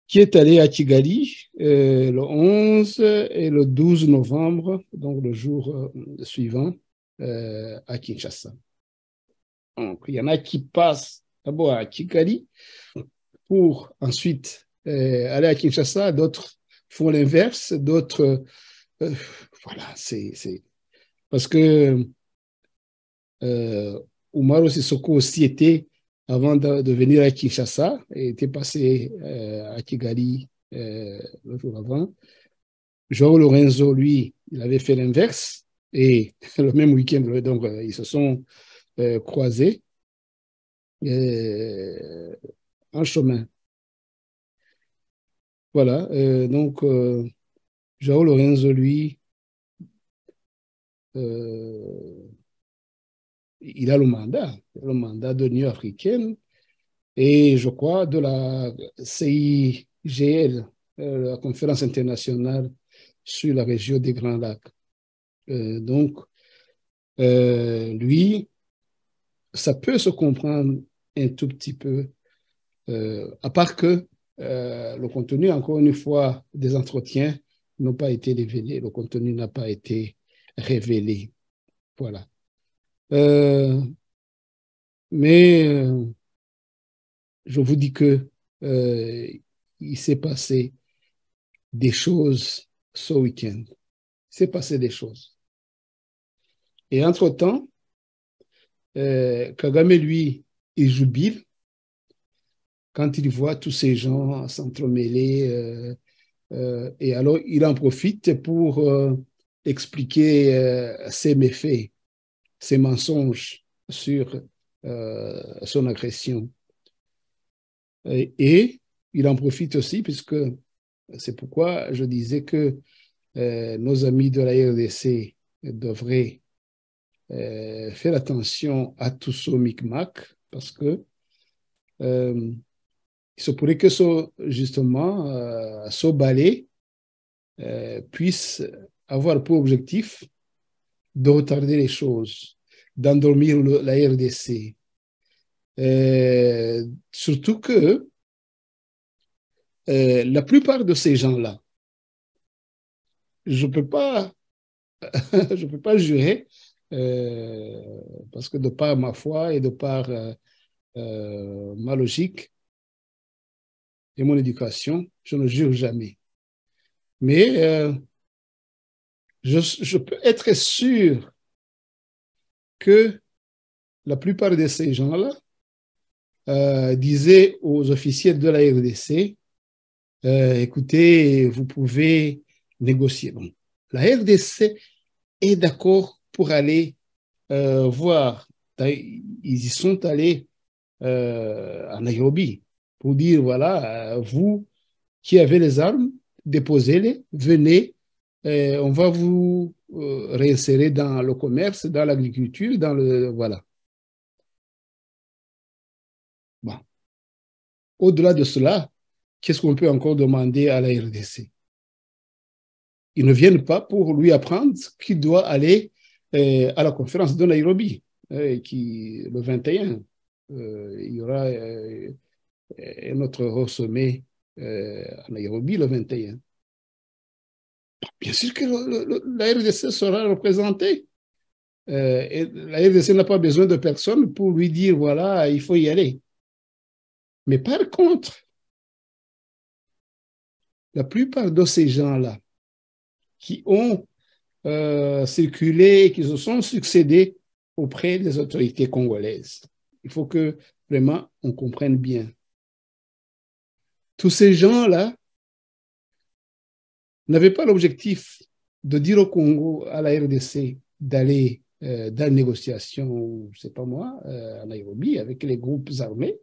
qui est allé à Kigali le 11 et le 12 novembre, donc le jour suivant, à Kinshasa. Donc, il y en a qui passent d'abord à Kigali pour ensuite aller à Kinshasa, d'autres font l'inverse, d'autres... voilà, c'est... Parce que Umaro Sissoko aussi était, avant de venir à Kinshasa, était passé à Kigali le jour avant. João Lourenço, lui, il avait fait l'inverse, et le même week-end, donc ils se sont croisés en chemin. Voilà, donc João Lourenço, lui, il a le mandat de l'Union africaine et je crois de la CIGL, la conférence internationale sur la région des Grands Lacs. Donc, lui, ça peut se comprendre un tout petit peu, à part que le contenu, encore une fois, des entretiens n'ont pas été révélés, le contenu n'a pas été révélé. Voilà. Mais je vous dis que il s'est passé des choses ce week-end. Il s'est passé des choses. Et entre-temps, Kagame, lui, il jubile quand il voit tous ces gens s'entremêler. Et alors, il en profite pour expliquer ses méfaits, ses mensonges sur son agression. Et il en profite aussi, puisque c'est pourquoi je disais que nos amis de la RDC devraient faire attention à tout ce micmac, parce que il se pourrait que justement ce balai puisse avoir pour objectif de retarder les choses, d'endormir la RDC. Surtout que la plupart de ces gens-là, je peux pas jurer, parce que de par ma foi et de par ma logique et mon éducation, je ne jure jamais. Mais je peux être sûr que la plupart de ces gens-là disaient aux officiers de la RDC, écoutez, vous pouvez négocier. Bon, la RDC est d'accord pour aller voir. Ils y sont allés à Nairobi pour dire, voilà, vous qui avez les armes, déposez-les, venez, on va vous réinsérer dans le commerce, dans l'agriculture, dans le... Voilà. Bon. Au-delà de cela, qu'est-ce qu'on peut encore demander à la RDC? Ils ne viennent pas pour lui apprendre qu'il doit aller à la conférence de Nairobi, le 21. Il y aura un autre sommet à Nairobi le 21. Bien sûr que la RDC sera représentée. Et la RDC n'a pas besoin de personne pour lui dire, voilà, il faut y aller. Mais par contre, la plupart de ces gens-là qui ont circulé, qui se sont succédés auprès des autorités congolaises, il faut que vraiment on comprenne bien. Tous ces gens-là n'avaient pas l'objectif de dire au Congo, à la RDC, d'aller dans les négociations, je ne sais pas moi, à Nairobi, avec les groupes armés,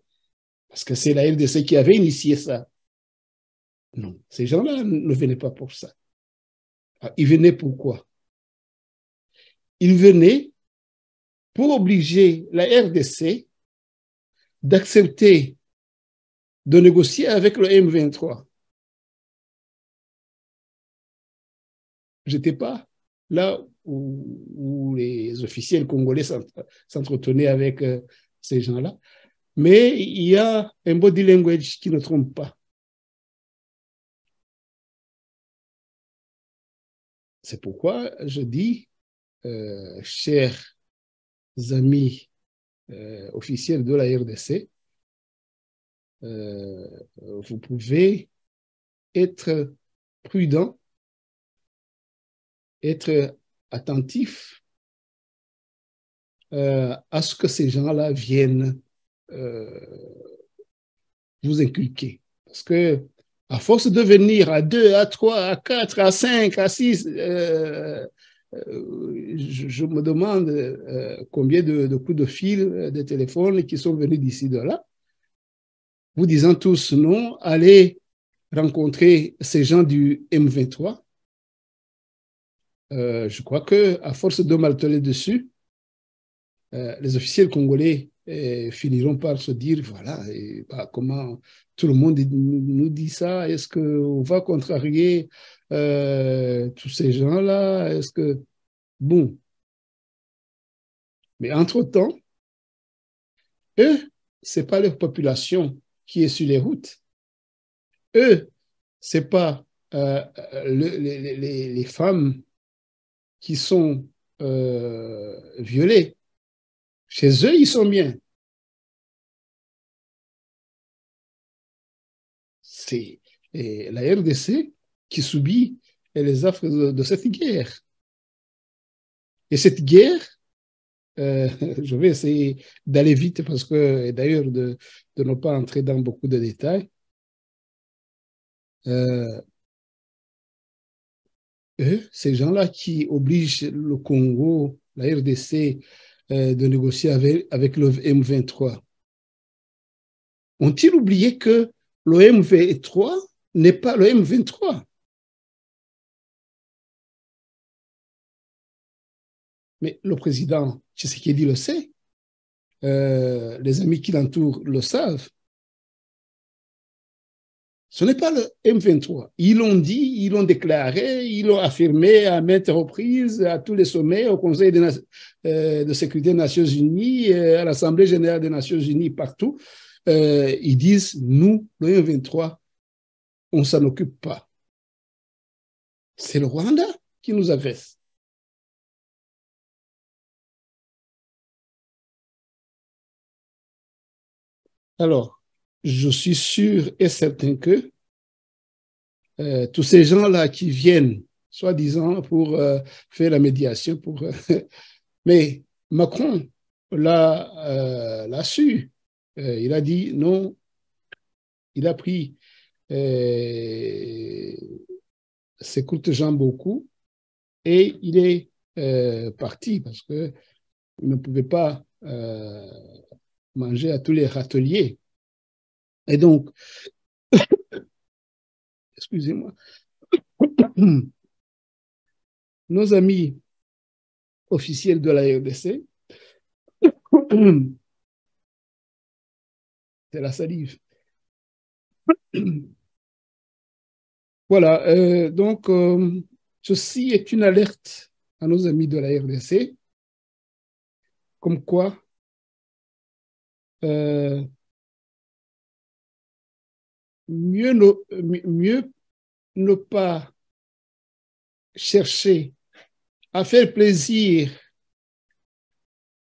parce que c'est la RDC qui avait initié ça. Non, ces gens-là ne venaient pas pour ça. Ils venaient pourquoi? Ils venaient pour obliger la RDC d'accepter de négocier avec le M23. Je n'étais pas là où les officiels congolais s'entretenaient avec ces gens-là, mais il y a un body language qui ne trompe pas. C'est pourquoi je dis, chers amis officiels de la RDC, vous pouvez être prudent, être attentif à ce que ces gens-là viennent vous inculquer. Parce que à force de venir à 2, à 3, à 4, à 5, à 6, je me demande combien de coups de fil, de téléphone qui sont venus d'ici, de là, vous disant tous non, allez rencontrer ces gens du M23. Je crois qu'à force de marteler dessus, les officiels congolais finiront par se dire, voilà, comment tout le monde nous dit ça, est-ce qu'on va contrarier tous ces gens-là, est-ce que... Bon. Mais entre-temps, eux, ce n'est pas leur population qui est sur les routes. Eux, ce n'est pas les femmes qui sont violées. Chez eux, ils sont bien. C'est la RDC qui subit les affres de cette guerre. Et cette guerre, je vais essayer d'aller vite parce que, et d'ailleurs, de ne pas entrer dans beaucoup de détails. Ces gens-là qui obligent le Congo, la RDC, de négocier avec le M23, ont-ils oublié que le M23 n'est pas le M23? Mais le président Tshisekedi le sait, les amis qui l'entourent le savent. Ce n'est pas le M23. Ils l'ont dit, ils l'ont déclaré, ils l'ont affirmé à maintes reprises, à tous les sommets, au Conseil de sécurité des Nations Unies, à l'Assemblée générale des Nations Unies, partout. Ils disent, nous, le M23, on ne s'en occupe pas. C'est le Rwanda qui nous agresse. Alors, je suis sûr et certain que tous ces gens-là qui viennent, soi-disant, pour faire la médiation, mais Macron l'a su. Il a dit non, il a pris ses courtes jambes au cou et il est parti parce qu'il ne pouvait pas manger à tous les râteliers. Et donc, excusez-moi, nos amis officiels de la RDC, c'est la salive. Voilà, donc ceci est une alerte à nos amis de la RDC, comme quoi mieux ne pas chercher à faire plaisir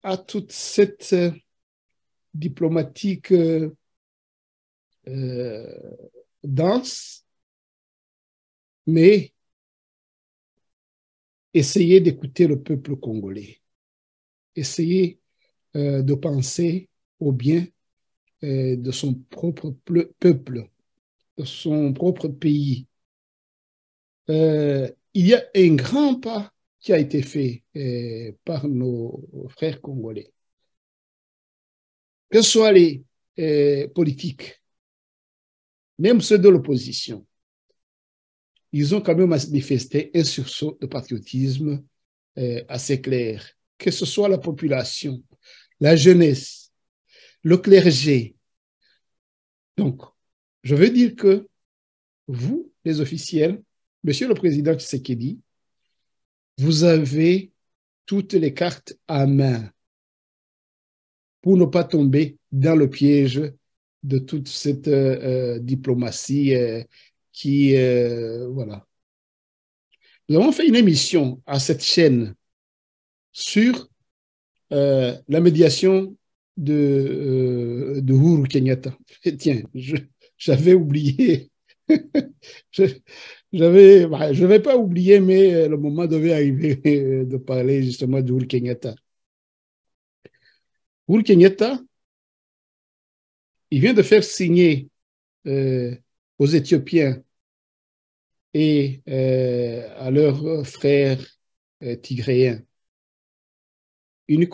à toute cette diplomatique dense, mais essayer d'écouter le peuple congolais, essayer de penser au bien de son propre peuple, de son propre pays. Il y a un grand pas qui a été fait par nos frères congolais, que ce soit les politiques, même ceux de l'opposition, ils ont quand même manifesté un sursaut de patriotisme assez clair, que ce soit la population, la jeunesse, le clergé. Donc, je veux dire que vous, les officiels, Monsieur le Président Tshisekedi, vous avez toutes les cartes à main pour ne pas tomber dans le piège de toute cette diplomatie qui, voilà. Nous avons fait une émission à cette chaîne sur la médiation de Uhuru Kenyatta. Et tiens, j'avais oublié. je ne vais pas oublier, mais le moment devait arriver de parler justement d'Uhuru Kenyatta. Uhuru Kenyatta, il vient de faire signer aux Éthiopiens et à leurs frères tigréens des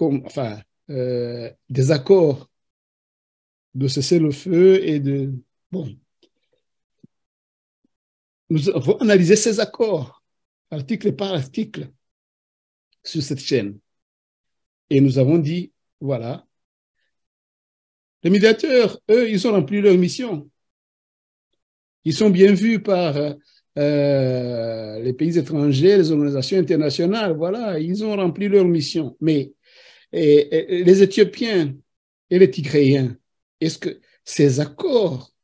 accords de cessez-le-feu et de... Bon, nous avons analysé ces accords, article par article, sur cette chaîne. Et nous avons dit, voilà, les médiateurs, eux, ils ont rempli leur mission. Ils sont bien vus par les pays étrangers, les organisations internationales, voilà, ils ont rempli leur mission. Mais les Éthiopiens et les Tigréens, est-ce que ces accords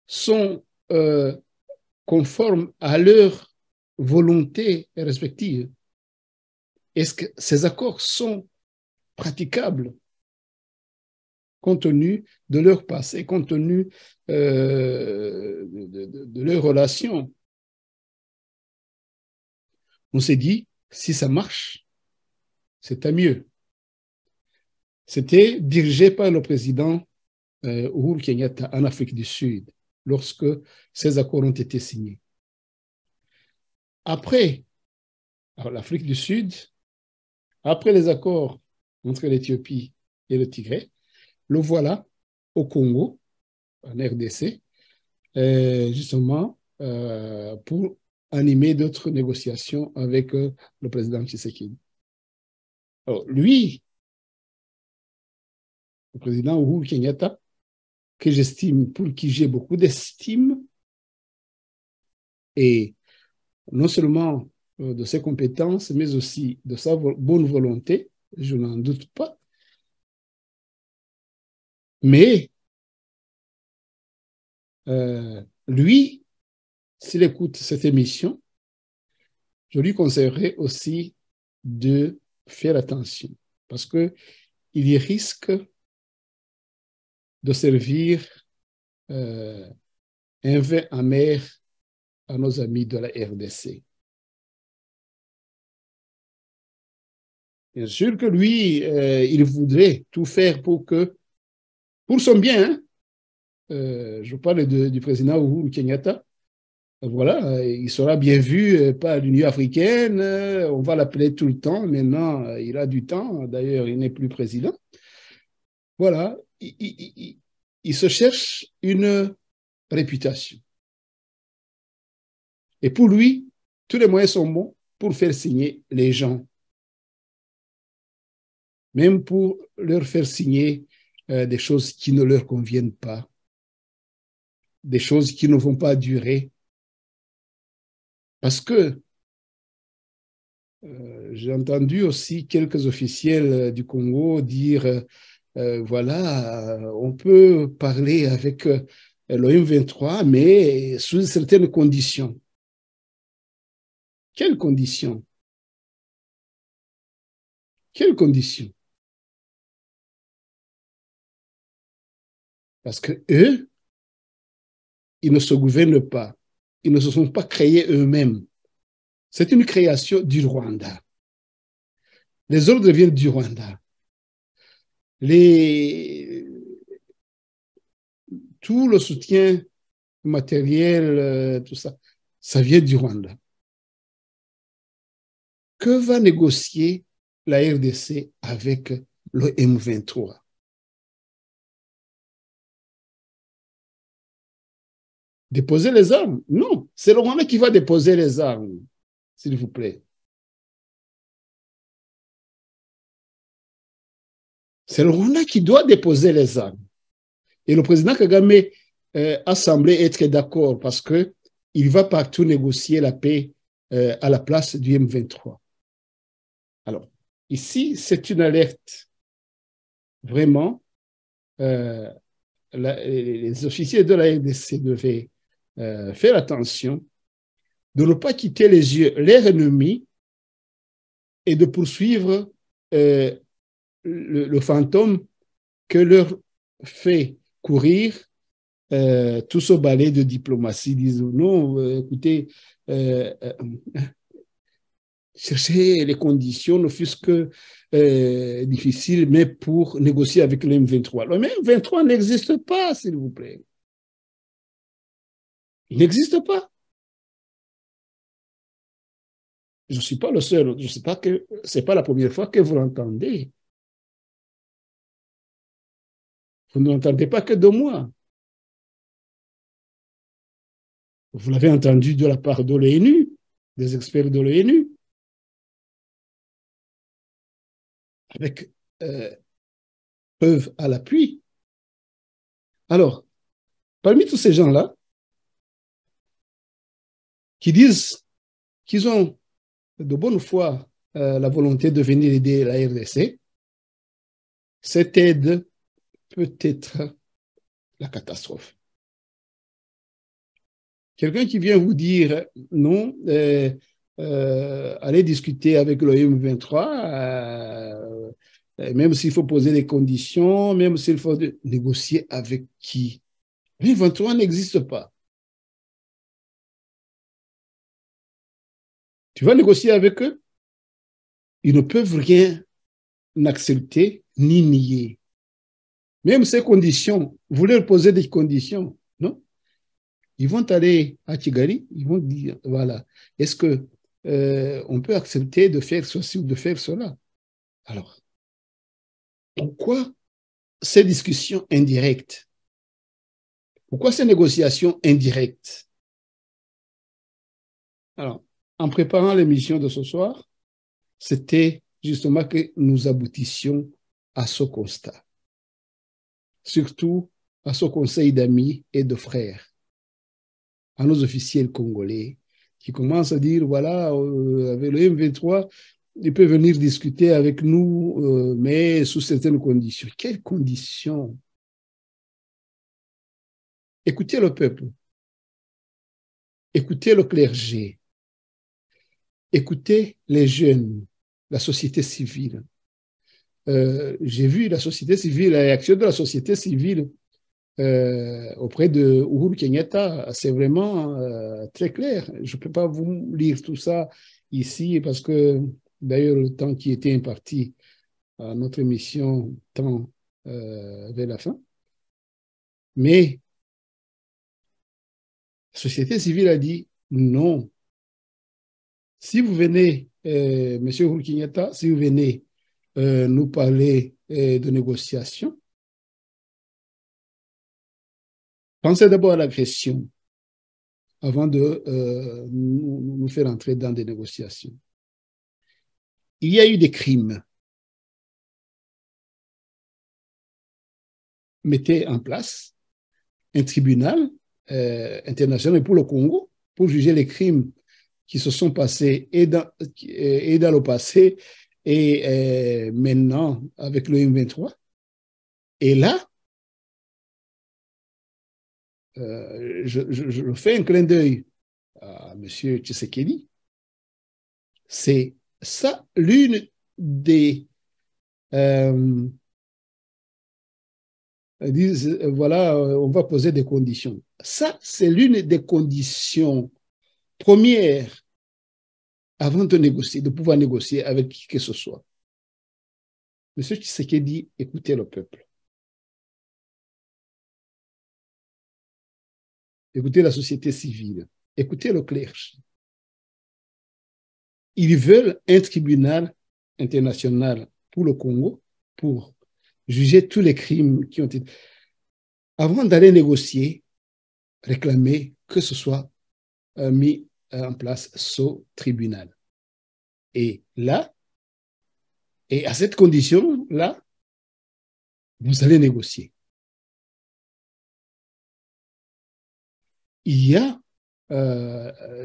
sont conformes à leur volonté respective? Est-ce que ces accords sont praticables compte tenu de leur passé, compte tenu de leurs relations? On s'est dit, si ça marche, c'est tant mieux. C'était dirigé par le président Uhuru Kenyatta en Afrique du Sud, lorsque ces accords ont été signés. Après l'Afrique du Sud, après les accords entre l'Éthiopie et le Tigré, le voilà au Congo, en RDC, justement pour animer d'autres négociations avec le président Tshisekedi. Alors, lui, le président Uhuru Kenyatta, que j'estime, pour qui j'ai beaucoup d'estime, et non seulement de ses compétences, mais aussi de sa bonne volonté, je n'en doute pas. Mais lui, s'il écoute cette émission, je lui conseillerais aussi de faire attention, parce qu'il risque de servir un vin amer à nos amis de la RDC. Bien sûr que lui, il voudrait tout faire pour son bien, hein, je parle du président Uhuru Kenyatta, voilà, il sera bien vu par l'Union africaine, on va l'appeler tout le temps, maintenant il a du temps, d'ailleurs il n'est plus président. Voilà, il se cherche une réputation. Et pour lui, tous les moyens sont bons pour faire signer les gens, même pour leur faire signer des choses qui ne leur conviennent pas, des choses qui ne vont pas durer. Parce que j'ai entendu aussi quelques officiels du Congo dire, voilà, on peut parler avec le M23, mais sous certaines conditions. Quelles conditions? Quelles conditions? Parce que eux, ils ne se gouvernent pas. Ils ne se sont pas créés eux-mêmes. C'est une création du Rwanda. Les ordres viennent du Rwanda. Tout le soutien matériel, tout ça, ça vient du Rwanda. que va négocier la RDC avec le M23? Déposer les armes? Non, c'est le Rwanda qui va déposer les armes, s'il vous plaît. C'est le Rwanda qui doit déposer les armes. Et le président Kagame a semblé être d'accord parce qu'il va partout négocier la paix à la place du M23. Alors, ici, c'est une alerte. Vraiment, les officiers de la RDC devaient faire attention de ne pas quitter les yeux leur ennemi et de poursuivre le fantôme que leur fait courir tout ce balai de diplomatie. Disent non, écoutez, chercher les conditions, ne fût-ce que difficiles, mais pour négocier avec le M23. Le M23 n'existe pas, s'il vous plaît. Il n'existe pas. Je ne suis pas le seul. Je ne sais pas que ce n'est pas la première fois que vous l'entendez. Vous ne l'entendez pas que de moi. Vous l'avez entendu de la part de l'ONU, des experts de l'ONU, avec preuves à l'appui. Alors, parmi tous ces gens-là, qui disent qu'ils ont de bonne foi la volonté de venir aider la RDC, cette aide peut être la catastrophe. Quelqu'un qui vient vous dire non, allez discuter avec le M23, même s'il faut poser des conditions, même s'il faut négocier avec qui? Le M23 n'existe pas. Tu vas négocier avec eux? Ils ne peuvent rien accepter ni nier. Même ces conditions, vous leur posez des conditions, non? Ils vont aller à Kigali, ils vont dire, voilà, est-ce que on peut accepter de faire ceci ou de faire cela? Alors, pourquoi ces discussions indirectes? Pourquoi ces négociations indirectes? Alors, en préparant l'émission de ce soir, c'était justement que nous aboutissions à ce constat. Surtout à ce conseil d'amis et de frères, à nos officiels congolais qui commencent à dire, voilà, avec le M23, il peut venir discuter avec nous, mais sous certaines conditions. Quelles conditions? Écoutez le peuple, écoutez le clergé, écoutez les jeunes, la société civile. J'ai vu la société civile, la réaction de la société civile auprès de Uhuru Kenyatta, c'est vraiment très clair. Je ne peux pas vous lire tout ça ici parce que d'ailleurs le temps qui était imparti à notre émission tend vers la fin. Mais la société civile a dit non. Si vous venez, Monsieur Uhuru Kenyatta, si vous venez nous parler de négociations, pensez d'abord à l'agression avant de nous faire entrer dans des négociations. Il y a eu des crimes. Mettez en place un tribunal international pour le Congo pour juger les crimes qui se sont passés et dans le passé et maintenant avec le M23. Et là, je fais un clin d'œil à M. Tshisekedi. C'est ça l'une des disent, voilà, on va poser des conditions. Ça, c'est l'une des conditions premières avant de négocier, de pouvoir négocier avec qui que ce soit. Monsieur Tshisekedi, écoutez le peuple. Écoutez la société civile. Écoutez le clergé. ils veulent un tribunal international pour le Congo pour juger tous les crimes qui ont été... Avant d'aller négocier, réclamer que ce soit mis en place ce tribunal. Et là, et à cette condition-là, vous allez négocier. Il y a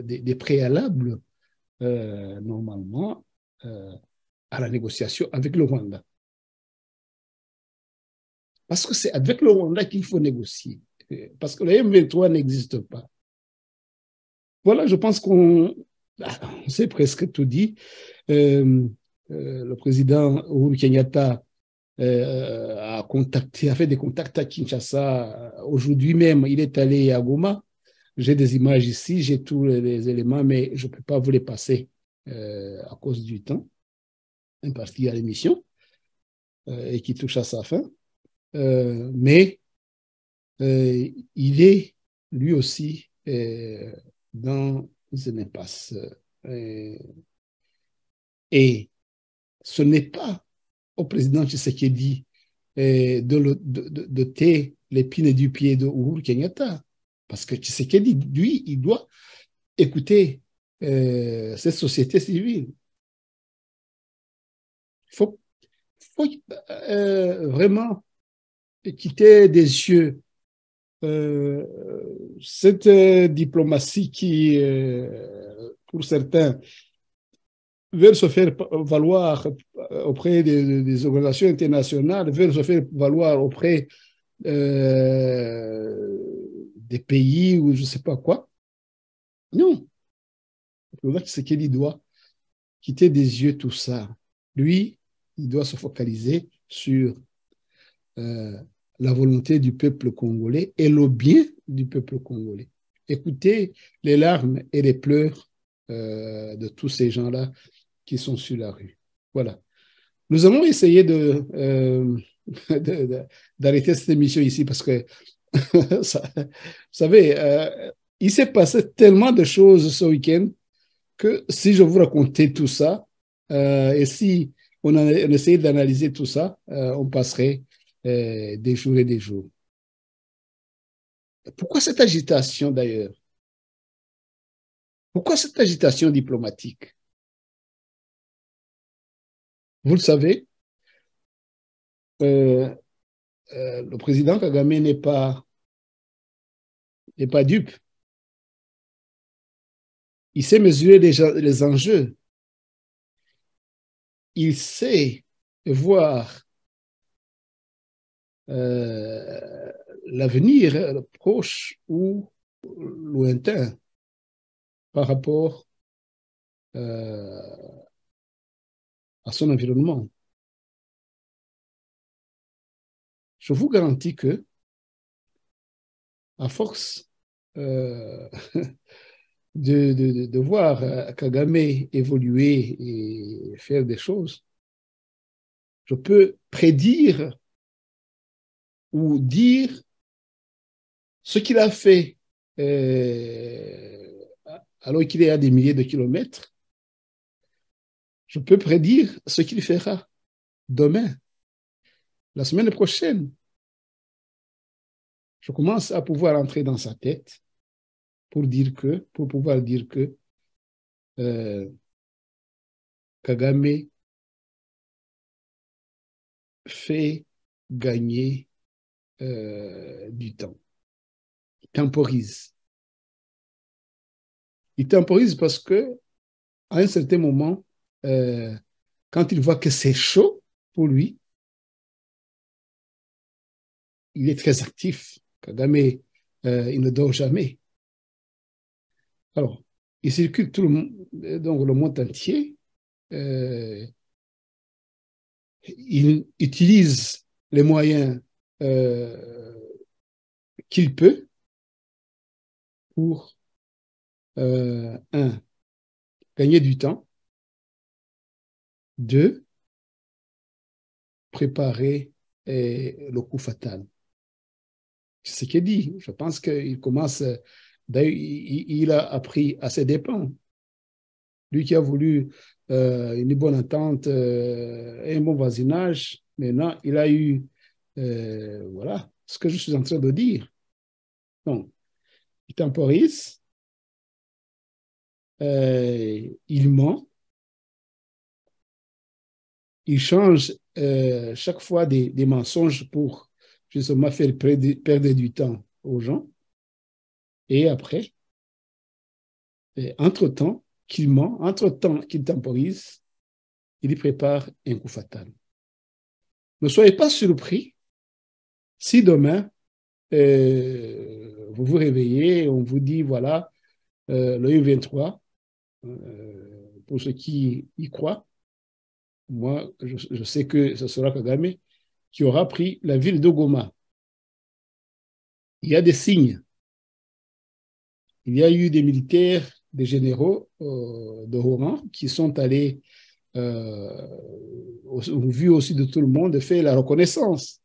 des préalables, normalement, à la négociation avec le Rwanda. Parce que c'est avec le Rwanda qu'il faut négocier. Parce que le M23 n'existe pas. Voilà, je pense qu'on s'est presque tout dit. Le président Uhuru Kenyatta a fait des contacts à Kinshasa. Aujourd'hui même, il est allé à Goma. J'ai des images ici, j'ai tous les éléments, mais je ne peux pas vous les passer à cause du temps imparti à l'émission et qui touche à sa fin. Mais il est lui aussi dans une impasse. Et ce n'est pas au président Tshisekedi de ter l'épine du pied de Uhuru Kenyatta. Parce que Tshisekedi, lui, il doit écouter cette société civile. Il faut vraiment quitter des yeux cette diplomatie qui, pour certains, veulent se faire valoir auprès des organisations internationales, veulent se faire valoir auprès des pays ou je ne sais pas quoi. Non. C'est qu'il doit quitter des yeux tout ça. Lui, il doit se focaliser sur la volonté du peuple congolais et le bien du peuple congolais. Écoutez les larmes et les pleurs de tous ces gens-là qui sont sur la rue. Voilà. Nous allons essayer d'arrêter cette émission ici parce que, vous savez, il s'est passé tellement de choses ce week-end que si je vous racontais tout ça, et si on essayait d'analyser tout ça, on passerait des jours et des jours. Pourquoi cette agitation d'ailleurs? Pourquoi cette agitation diplomatique? Vous le savez, le président Kagame n'est pas dupe. Il sait mesurer les enjeux. Il sait voir l'avenir proche ou lointain par rapport à son environnement. Je vous garantis que, à force de voir Kagame évoluer et faire des choses, je peux prédire ou dire ce qu'il a fait alors qu'il est à des milliers de kilomètres. Je peux prédire ce qu'il fera demain, la semaine prochaine. Je commence à pouvoir entrer dans sa tête pour pouvoir dire que Kagame fait gagner du temps. Il temporise. Il temporise parce que à un certain moment, quand il voit que c'est chaud pour lui, il est très actif. Kagame, il ne dort jamais. Alors, il circule donc le monde entier. Il utilise les moyens qu'il peut pour, gagner du temps, 2, préparer le coup fatal. C'est ce qu'il dit. Je pense qu'il commence, d'ailleurs, il a appris à ses dépens. Lui qui a voulu une bonne entente, un bon voisinage, maintenant, il a eu, voilà, ce que je suis en train de dire. Donc, il temporise, il ment, il change chaque fois des mensonges pour justement faire perdre du temps aux gens. Et après, entre-temps qu'il ment, entre-temps qu'il temporise, il y prépare un coup fatal. Ne soyez pas surpris si demain, vous vous réveillez, on vous dit, voilà, le U23, pour ceux qui y croient, moi, je sais que ce sera Kagame qui aura pris la ville de Goma. Il y a des signes. Il y a eu des militaires, des généraux de haut rang qui sont allés, au vu aussi de tout le monde, faire la reconnaissance.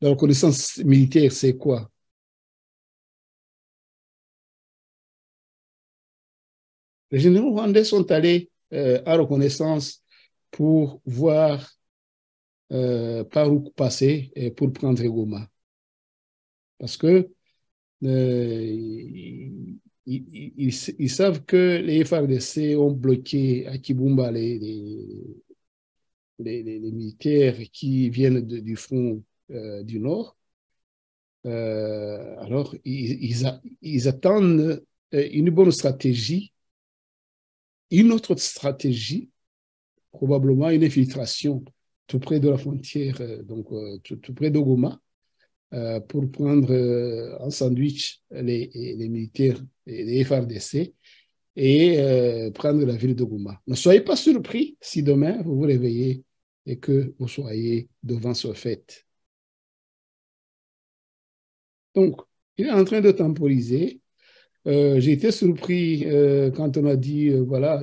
La reconnaissance militaire, c'est quoi? Les généraux rwandais sont allés à reconnaissance pour voir par où passer pour prendre Goma. Parce que ils savent que les FARDC ont bloqué à Kibumba les militaires qui viennent du front du Nord. Alors, ils attendent une bonne stratégie, une autre stratégie, probablement une infiltration tout près de la frontière, donc tout près de Goma, pour prendre en sandwich les militaires et les FARDC et prendre la ville de Goma. Ne soyez pas surpris si demain vous vous réveillez et que vous soyez devant ce fait. Donc, il est en train de temporiser. J'ai été surpris quand on a dit, voilà,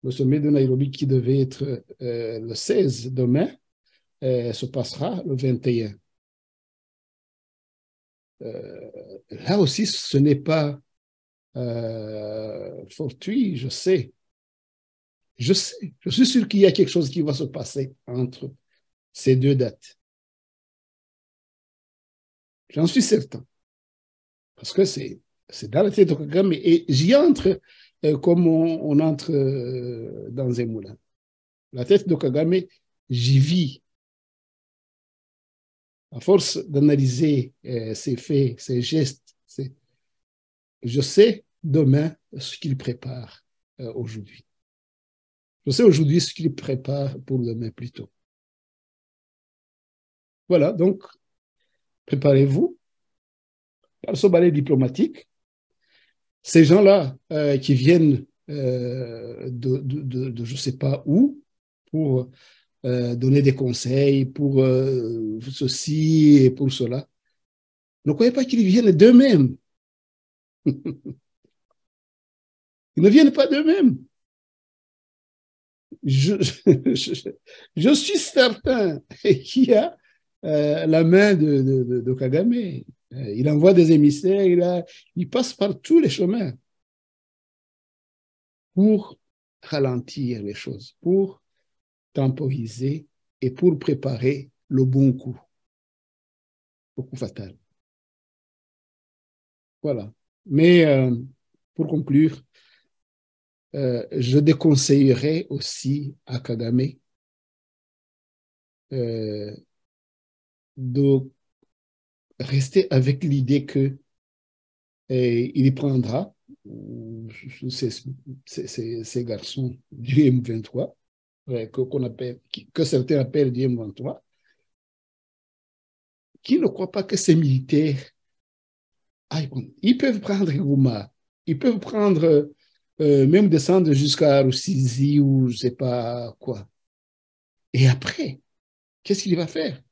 le sommet de Nairobi qui devait être le 16 demain, se passera le 21. Là aussi, ce n'est pas fortuit, je sais. Je sais, je suis sûr qu'il y a quelque chose qui va se passer entre ces deux dates. J'en suis certain. Parce que c'est dans la tête de Kagame et j'y entre comme on entre dans un moulin. La tête de Kagame, j'y vis. À force d'analyser ses faits, ses gestes, je sais demain ce qu'il prépare aujourd'hui. Je sais aujourd'hui ce qu'il prépare pour demain plutôt. Voilà, donc, préparez-vous par ce balai diplomatique. Ces gens-là qui viennent de je ne sais pas où pour donner des conseils, pour ceci et pour cela, ne croyez pas qu'ils viennent d'eux-mêmes. Ils ne viennent pas d'eux-mêmes. Je suis certain qu'il y a la main de Kagame. Il envoie des émissaires, il passe par tous les chemins pour ralentir les choses, pour temporiser et pour préparer le bon coup, le coup fatal. Voilà. Mais pour conclure, je déconseillerais aussi à Kagame de rester avec l'idée que il y prendra ces garçons du M23, que certains appellent du M23, qui ne croient pas que ces militaires, ils peuvent prendre Goma, ils peuvent prendre, même descendre jusqu'à Rusizi ou je ne sais pas quoi. Et après, qu'est-ce qu'il va faire?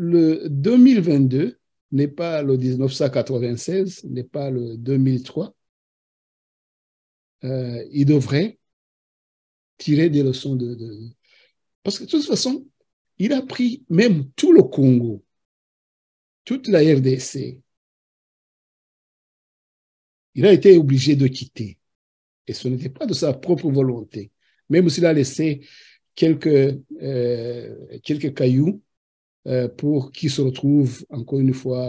Le 2022 n'est pas le 1996, n'est pas le 2003. Il devrait tirer des leçons Parce que de toute façon, il a pris même tout le Congo. toute la RDC, il a été obligé de quitter. Et ce n'était pas de sa propre volonté. Même s'il a laissé quelques cailloux pour qu'ils se retrouvent encore une fois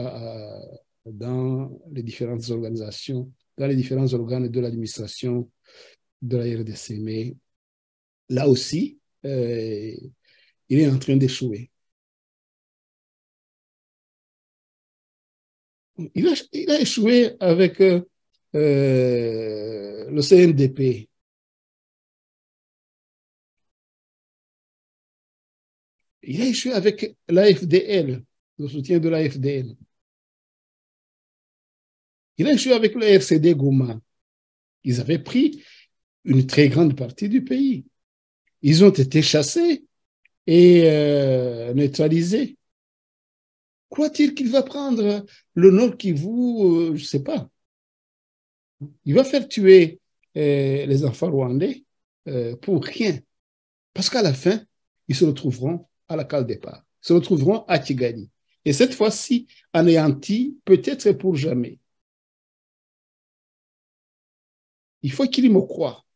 dans les différentes organisations, dans les différents organes de l'administration de la RDC. Mais là aussi, il est en train d'échouer. Il a échoué avec le CNDP. Il a échoué avec l'AFDL, le soutien de l'AFDL. Il a échoué avec le RCD Goma. Ils avaient pris une très grande partie du pays. Ils ont été chassés et neutralisés. Croit-il qu'il va prendre le Nord Kivu, je ne sais pas. Il va faire tuer les enfants rwandais pour rien. Parce qu'à la fin, ils se retrouveront à la cale départ. Ils se retrouveront à Kigali. Et cette fois-ci, anéantis, peut-être pour jamais. Il faut qu'il me croie.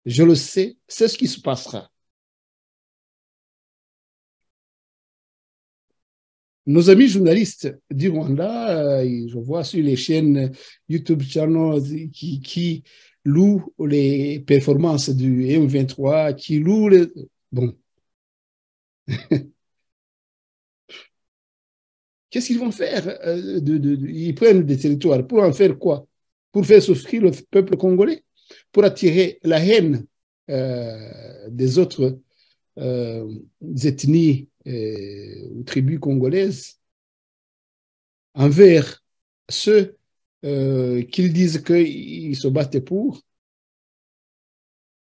Je le sais, c'est ce qui se passera. Nos amis journalistes du Rwanda, je vois sur les chaînes YouTube channels qui louent les performances du M23, qui louent les... Bon. Qu'est-ce qu'ils vont faire? Ils prennent des territoires. Pour en faire quoi? Pour faire souffrir le peuple congolais? Pour attirer la haine des autres ethnies ou tribus congolaises envers ceux qu'ils disent qu'ils se battent pour.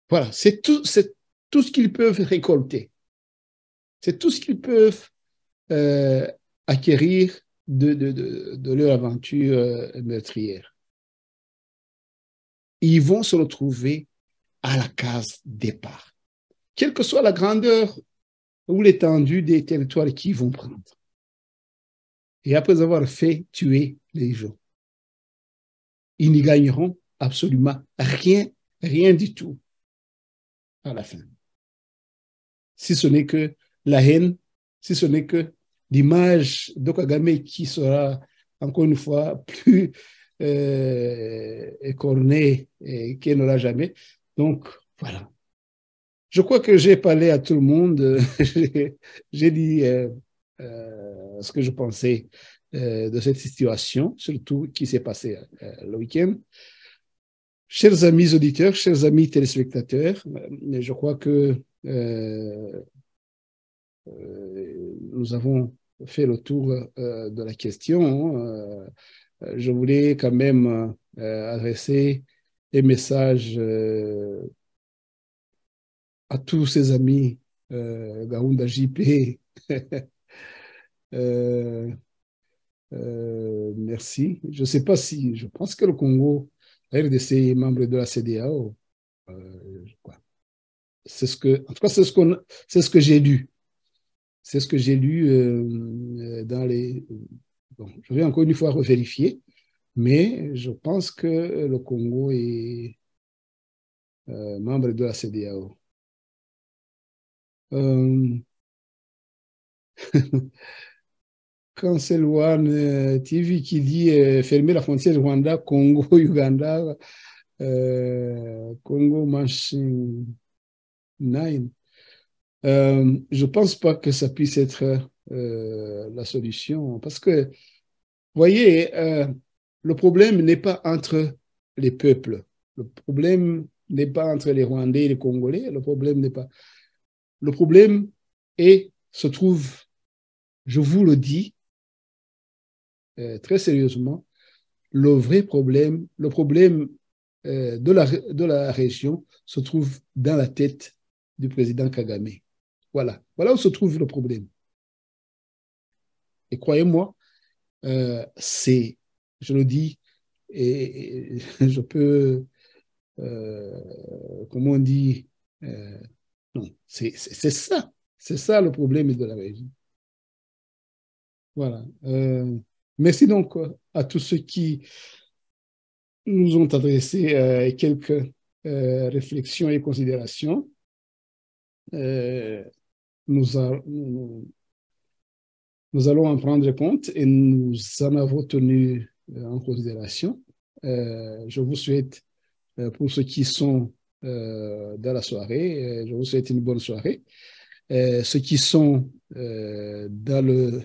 Voilà, c'est tout ce qu'ils peuvent récolter. C'est tout ce qu'ils peuvent acquérir de leur aventure meurtrière. Ils vont se retrouver à la case départ, quelle que soit la grandeur ou l'étendue des territoires qu'ils vont prendre. Et après avoir fait tuer les gens, ils n'y gagneront absolument rien, rien du tout à la fin. Si ce n'est que la haine, si ce n'est que l'image de Kagame qui sera encore une fois plus écornée qu'elle ne l'a jamais. Donc, voilà. Je crois que j'ai parlé à tout le monde. J'ai dit ce que je pensais de cette situation, surtout qui s'est passé le week-end. Chers amis auditeurs, chers amis téléspectateurs, je crois que nous avons fait le tour de la question. Je voulais quand même adresser un message à tous ces amis Gaounda JP. Merci. Je ne sais pas si, je pense que le Congo, la RDC est membre de la CEDEAO. C'est ce que, en tout cas, c'est ce que j'ai lu. C'est ce que j'ai lu dans les. Bon, je vais encore une fois revérifier, mais je pense que le Congo est membre de la CEDEAO. Cancel One TV qui dit fermer la frontière Rwanda, Congo, Uganda, Congo Machine 9. Je ne pense pas que ça puisse être la solution parce que, vous voyez, le problème n'est pas entre les peuples. Le problème n'est pas entre les Rwandais et les Congolais. Le problème n'est pas. Le problème se trouve, je vous le dis très sérieusement, le vrai problème, le problème de la région se trouve dans la tête du président Kagame. Voilà. Voilà où se trouve le problème. Et croyez-moi, je le dis, et je peux, comment on dit, non, c'est ça le problème de la région. Voilà. Merci donc à tous ceux qui nous ont adressé quelques réflexions et considérations. Nous allons en prendre compte et nous en avons tenu en considération. Je vous souhaite, pour ceux qui sont dans la soirée, je vous souhaite une bonne soirée. Ceux qui sont dans le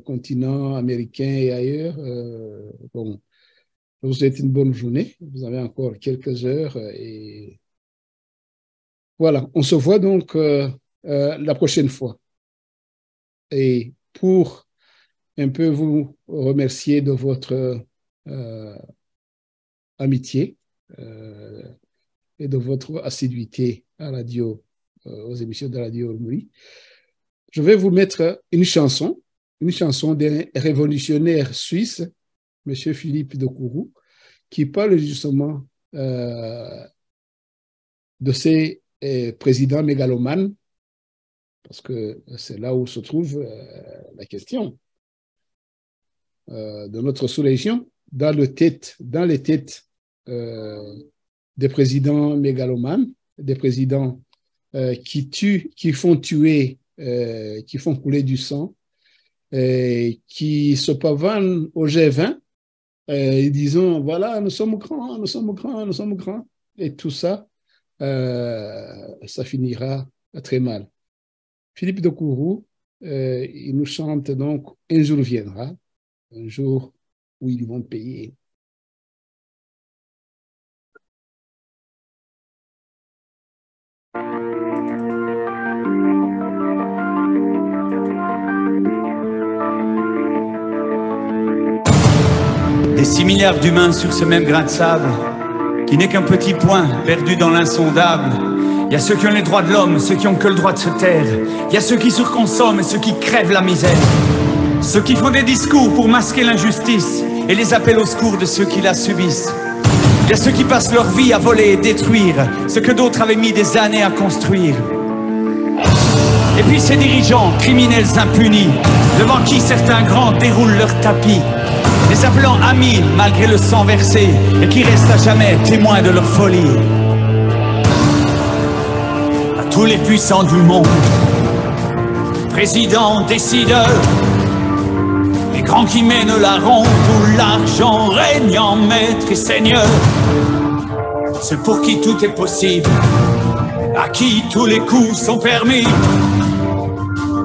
continent américain et ailleurs, bon, je vous souhaite une bonne journée. Vous avez encore quelques heures et voilà, on se voit donc la prochaine fois. Et pour un peu vous remercier de votre amitié et de votre assiduité à la radio, aux émissions de Radio Urumuri, je vais vous mettre une chanson d'un révolutionnaire suisse, M. Philippe de Kourou, qui parle justement de ces présidents mégalomanes, parce que c'est là où se trouve la question de notre sous-région, dans les têtes des présidents mégalomanes, des présidents qui tuent, qui font tuer, qui font couler du sang, qui se pavanent au G20, disant voilà, nous sommes grands, nous sommes grands, nous sommes grands, et tout ça, ça finira très mal. Philippe de Kourou, il nous chante donc un jour viendra, un jour où ils vont payer. Des 6 milliards d'humains sur ce même grain de sable, qui n'est qu'un petit point perdu dans l'insondable. Il y a ceux qui ont les droits de l'homme, ceux qui ont que le droit de se taire. Il y a ceux qui surconsomment et ceux qui crèvent la misère. Ceux qui font des discours pour masquer l'injustice et les appels au secours de ceux qui la subissent. Il y a ceux qui passent leur vie à voler et détruire ce que d'autres avaient mis des années à construire. Et puis ces dirigeants, criminels impunis, devant qui certains grands déroulent leur tapis, les appelant amis malgré le sang versé, et qui restent à jamais témoins de leur folie. À tous les puissants du monde, présidents, décideurs, les grands qui mènent la ronde, où l'argent règne en maître et seigneur, ceux pour qui tout est possible, à qui tous les coups sont permis,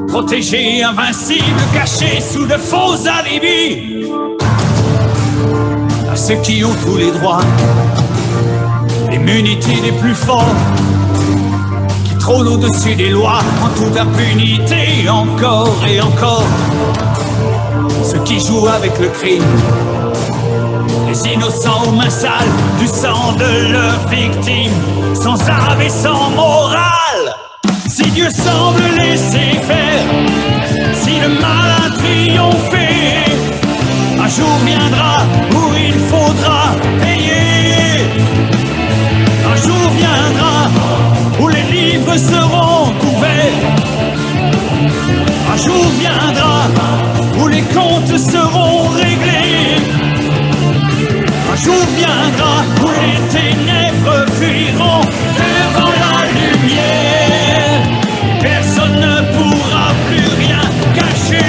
protégés, invincibles, cachés sous de faux alibis. À ceux qui ont tous les droits, l'immunité des plus forts, qui trônent au-dessus des lois, en toute impunité, encore et encore. Ceux qui jouent avec le crime, les innocents aux mains sales, du sang de leurs victimes, sans âme et sans morale. Si Dieu semble laisser faire, si le mal a triomphé, un jour viendra où il faudra payer. Un jour viendra où les livres seront ouverts. Un jour viendra où les comptes seront réglés. Un jour viendra où les ténèbres fuiront devant la lumière. Personne ne pourra plus rien cacher.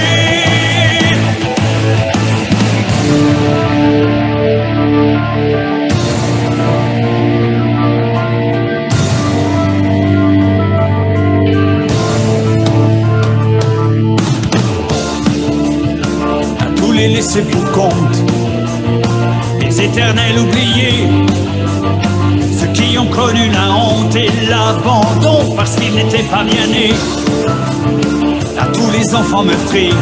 Les laissés pour compte, les éternels oubliés, ceux qui ont connu la honte et l'abandon parce qu'ils n'étaient pas bien nés, à tous les enfants meurtris,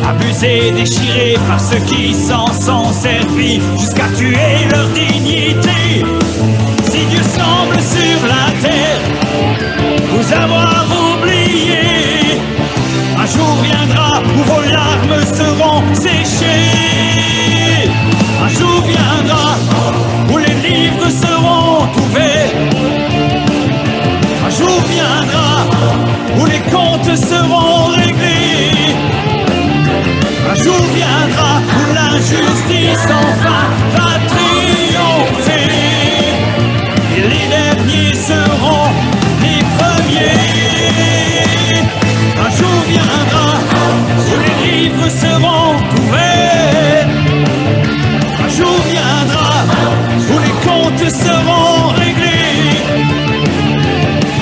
abusés, déchirés par ceux qui s'en sont servis jusqu'à tuer leur dignité. Si Dieu semble sur la terre vous avoir oublié, un jour viendra où vos larmes seront séchées. Un jour viendra où les livres seront ouverts. Un jour viendra où les comptes seront réglés. justice enfin va triompher. Et les derniers seront les premiers. Un jour viendra où les livres seront ouverts. Un jour viendra où les comptes seront réglés.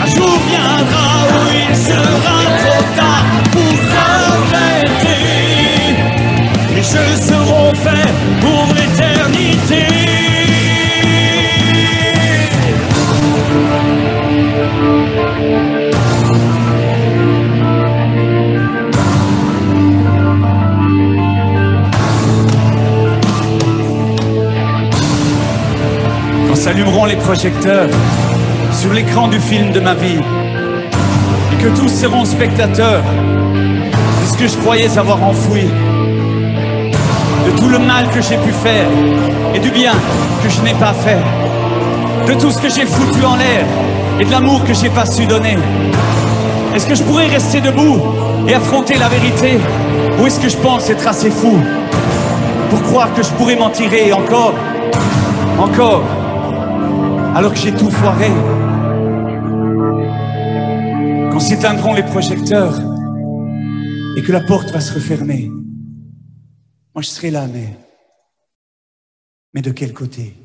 Un jour viendra où il sera trop tard pour regretter. Les jeux seront faits pour l'éternité. Quand s'allumeront les projecteurs sur l'écran du film de ma vie et que tous seront spectateurs de ce que je croyais avoir enfoui, de tout le mal que j'ai pu faire et du bien que je n'ai pas fait, de tout ce que j'ai foutu en l'air et de l'amour que j'ai pas su donner. Est-ce que je pourrais rester debout et affronter la vérité, ou est-ce que je pense être assez fou pour croire que je pourrais m'en tirer encore, alors que j'ai tout foiré? Quand s'éteindront les projecteurs et que la porte va se refermer, moi je serai là, mais de quel côté?